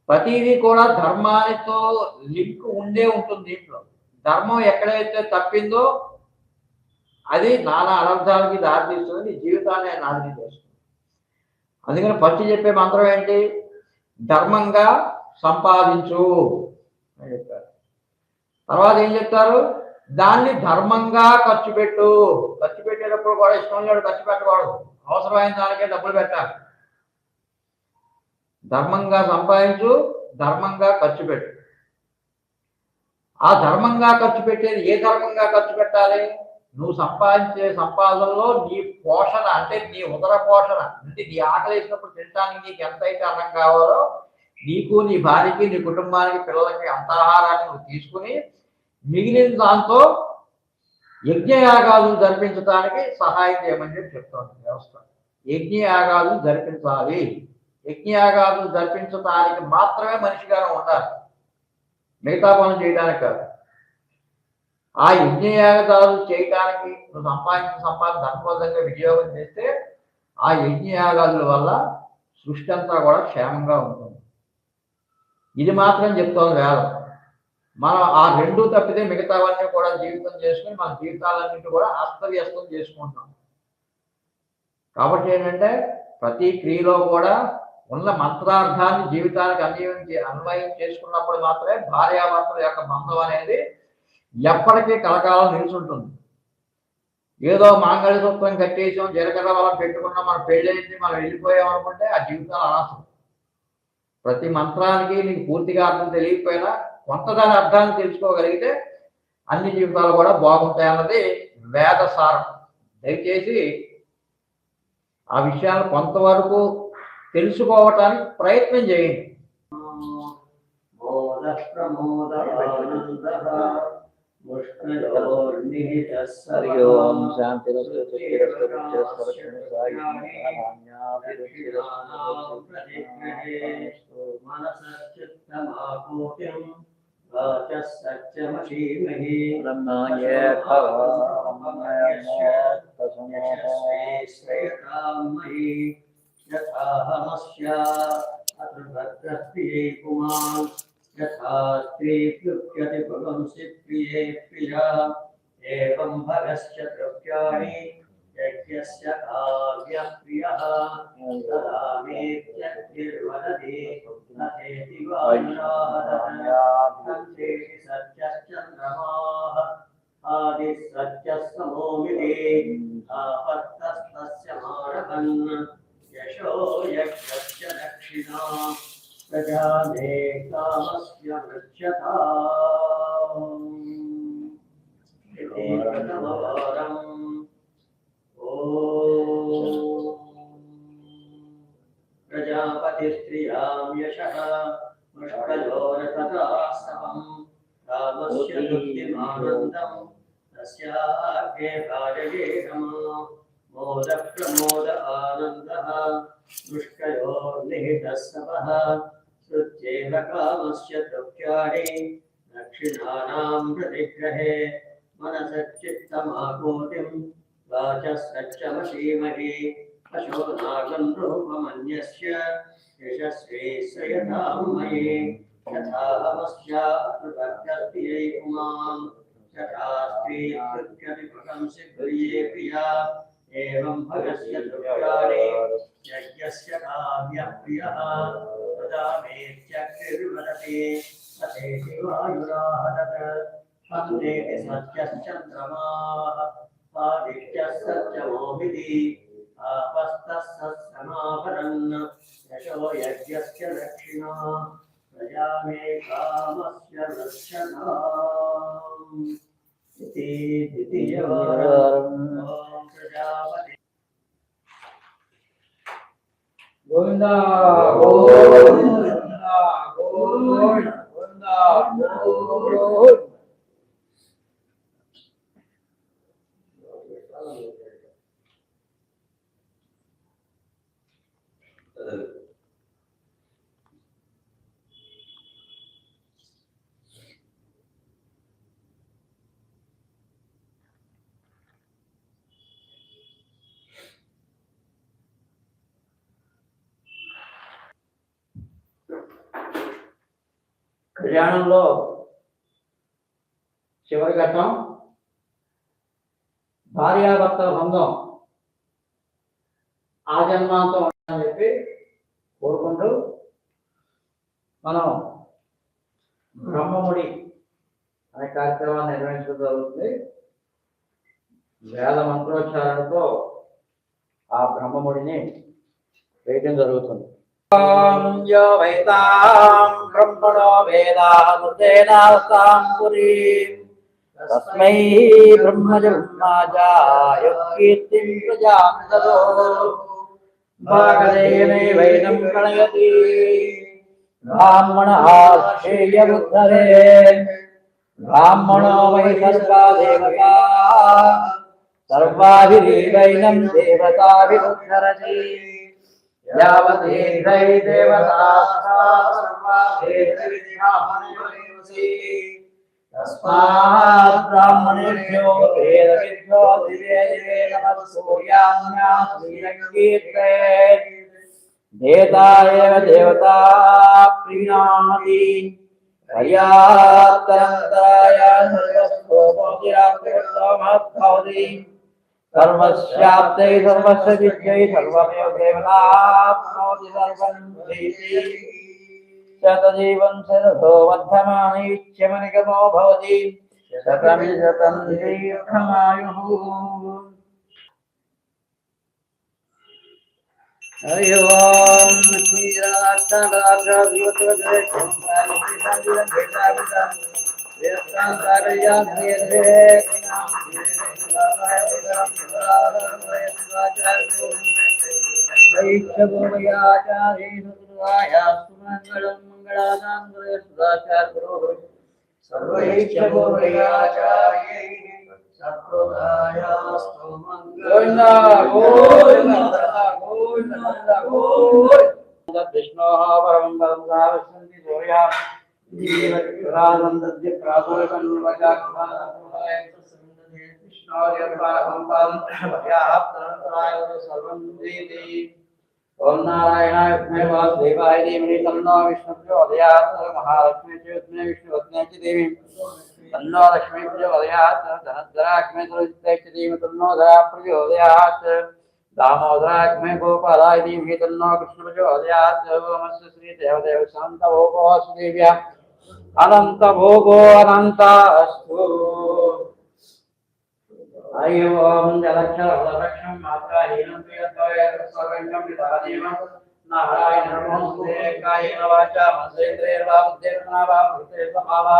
ప్రతిదీ కూడా ధర్మానితో లింక్ ఉండే ఉంటుంది దీంట్లో. ధర్మం ఎక్కడైతే తప్పిందో అది నానా అనర్థాలకి దారితీస్తుంది, నీ జీవితాన్ని నాశనం చేస్తుంది. అందుకని ఫస్ట్ చెప్పే మంత్రం ఏంటి? ధర్మంగా సంపాదించు అని చెప్తారు. తర్వాత ఏం చెప్తారు? దాన్ని ధర్మంగా ఖర్చు పెట్టు. ఖర్చు పెట్టేటప్పుడు కూడా ఇష్టం లేడు ఖర్చు పెట్టకూడదు, అవసరమైన దానికే డబ్బులు పెట్టాలి. ధర్మంగా సంపాదించు, ధర్మంగా ఖర్చు పెట్టు. ఆ ధర్మంగా ఖర్చు పెట్టేది ఏ ధర్మంగా ఖర్చు పెట్టాలి? నువ్వు సంపాదించే సంపాదనలో నీ పోషణ, అంటే నీ ఉదర పోషణ, అంటే నీ ఆకలి వేసినప్పుడు తినడానికి నీకు ఎంతైతే అన్నం కావాలో నీకు, నీ భార్యకి, నీ కుటుంబానికి, పిల్లలకి అంత ఆహారాన్ని నువ్వు తీసుకుని మిగిలిన దాంతో యజ్ఞయాగాలు జరిపించడానికి సహాయం చేయమని చెప్పి చెప్తోంది వ్యవస్థ. యజ్ఞయాగాలు జరిపించాలి. యజ్ఞయాగాలు జరిపించడానికి మాత్రమే మనిషిగా ఉండాలి, మిగతా పనులు చేయడానికి కాదు. ఆ యజ్ఞయాగాలు చేయడానికి నువ్వు సంపాదించిన సంపాదన ధర్మబద్ధంగా వినియోగం చేస్తే ఆ యజ్ఞయాగాల వల్ల సృష్టి అంతా కూడా క్షేమంగా ఉంటుంది. ఇది మాత్రం చెప్తోంది వేదం. మనం ఆ రెండు తప్పితే మిగతావన్నీ కూడా జీవితం చేసుకుని మన జీవితాలన్నింటి కూడా అస్తవ్యస్తం చేసుకుంటున్నాం. కాబట్టి ఏంటంటే ప్రతి క్రియలో కూడా ఉన్న మంత్రార్థాన్ని జీవితానికి అన్వయం చేసుకున్నప్పుడు మాత్రమే భార్యాభర్తల యొక్క బంధం అనేది ఎప్పటికీ కలకాలం నిలుచుంటుంది. ఏదో మాంగళ్య సూత్రం కట్టేసాం, జీలకర్ర వల్ల పెట్టుకున్నాం, మనం పెళ్ళయింది, మనం వెళ్ళిపోయాం అనుకుంటే ఆ జీవితాలు అనవసరం. ప్రతి మంత్రానికి నీకు పూర్తిగా అర్థం తెలియకపోయినా కొంత దాని అర్థాన్ని తెలుసుకోగలిగితే అన్ని జీవితాలు కూడా బాగుంటాయన్నది వేద సారం. దయచేసి ఆ విషయాలు కొంతవరకు తెలుసుకోవటానికి ప్రయత్నం చేయండి. హరి ఓం శాంతి यथा स्त्री प्लुप्यति पुंसि प्रिये प्रिया एवं भगस्य द्रव्याणि यज्ञस्य काव्यप्रियः तदा मेत्यग्निर्वदति नतेति वायुराहरन्तेति सत्यश्चन्द्रमाः आदिः सत्यस्तमोमिति आपत्तस्तस्य मारवन् यशो यज्ञस्य दक्षिणा प्रजाने कामस्य मृच्छताम् इति प्रथमवारम् ॐ प्रजापतिस्त्रियां यशः पुष्कलोरतदास्तवम् रामस्य बुद्धिमानन्दम् तस्याग्ने भाजये नमः मोदप्रमोद आनन्दः दुष्कयोर्निहितः सवः श्रुत्येव कामस्य द्रव्याणि दक्षिणानां प्रतिग्रहे मनसच्चित्तमाकोतिं वाचः सच्चमशीमहि पशो नागं रूपमन्यस्य यशस्वी स यथा मयि यथाहमस्यात्मभक्त्यस्त्यै पुमां यथा स्त्री कृत्यति प्रशंसि प्रिये प्रिया एवं भगस्य द्रव्याणि यज्ञस्य काव्यप्रियः तदा मेत्यग्निर्वदति तथेति वायुराहरत् अन्तेति सत्यश्चन्द्रमाः आदित्यः सत्यमोभिधि आपस्तः सत्समाभरन् यशो यज्ञस्य दक्षिणा प्रजा मे कामस्य रक्षताम् इति द्वितीयवारम् प्रजापति గోవిందా గోవిందా గోవిందా గోవిందా. కళ్యాణంలో చివరి ఘట్టం భార్యాభర్తల బంధం ఆ జన్మాంతం ఉండాలని చెప్పి కోరుకుంటూ మనం బ్రహ్మముడి అనే కార్యక్రమాన్ని నిర్వహించడం జరుగుతుంది. వేద మంత్రోచ్చారణతో ఆ బ్రహ్మముడిని వేయడం జరుగుతుంది. బ్రహ్మణో వేదామృతేనావతాం పురీం తస్మై బ్రహ్మజన్మాజాయకీర్తిం ప్రజాం తదో భాగదేనైవైనం ప్రణయతి బ్రాహ్మణః శ్రేయముద్ధరే బ్రాహ్మణో వై సర్వా దేవతా సర్వాభిరీవైనం దేవతాభిరుద్ధరతి యావదేవై దేవతాస్తార్వాదేవతాభిర్బ్రాహ్మణేవసి తస్మాత్ బ్రాహ్మణేభ్యో వేదవిద్భ్యో దివే దివే నమః సూర్యాన్యా శ్రీరంగీర్తయేత్ దేవతాయేవ దేవతా ప్రీణామతి పర్యాప్తరంతరాయ సర్వస్వోమోదిరాత్మహద్భవతి సర్వస్యాప్తై సర్వస్య విద్యై సర్వమేవ దేవతాప్నోతి సర్వం ప్రీతి శతజీవం శరథో వర్ధమానైచ్ఛమనిగమో భవతి శతమి శతం దీర్ఘమాయుః. హరి ఓం విష్ణో పరం పరం సావసంతి సూర్యా ఓం నారాయణాయ విద్మహే వాసుదేవాయ ధీమహి తన్నో విష్ణుః ప్రచోదయాత్ మహాలక్ష్మీ విష్ణు విష్ణువత్నే చ దేవి తన్నో లక్ష్మీ ప్రచోదయాత్ ధనధరాగ్నే ధీమహి తన్నో ధరా ప్రచోదయాత్ దామోదరాగ్నే గోపాలాయ ధీమహి తన్నో కృష్ణ ప్రచోదయాత్ ఓమస్య శ్రీ దేవదేవ శాంత భోగో వాసుదేవ్యా అనంత భోగో అనంతాస్తు. హరి ఓం జలక్షరక్షం మాత్రహీనం ప్రియత్వయం విధానీయం నారాయణ నమోస్తే కాయేన వాచా మనసేంద్రియర్వా బుద్ధిర్నా వా భూతేర్వా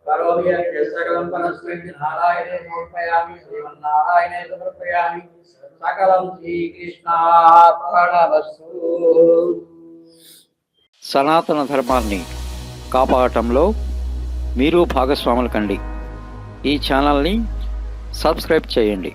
కరోమి యస్సకలం పరస్మై నారాయణే సమర్పయామి శ్రీమన్నారాయణే సమర్పయామి సకలం శ్రీకృష్ణార్పణమస్తు. సనాతన ధర్మాన్ని కాపాడటంలో మీరు భాగస్వాములు కండి. ఈ ఛానల్ని సబ్స్క్రైబ్ చేయండి.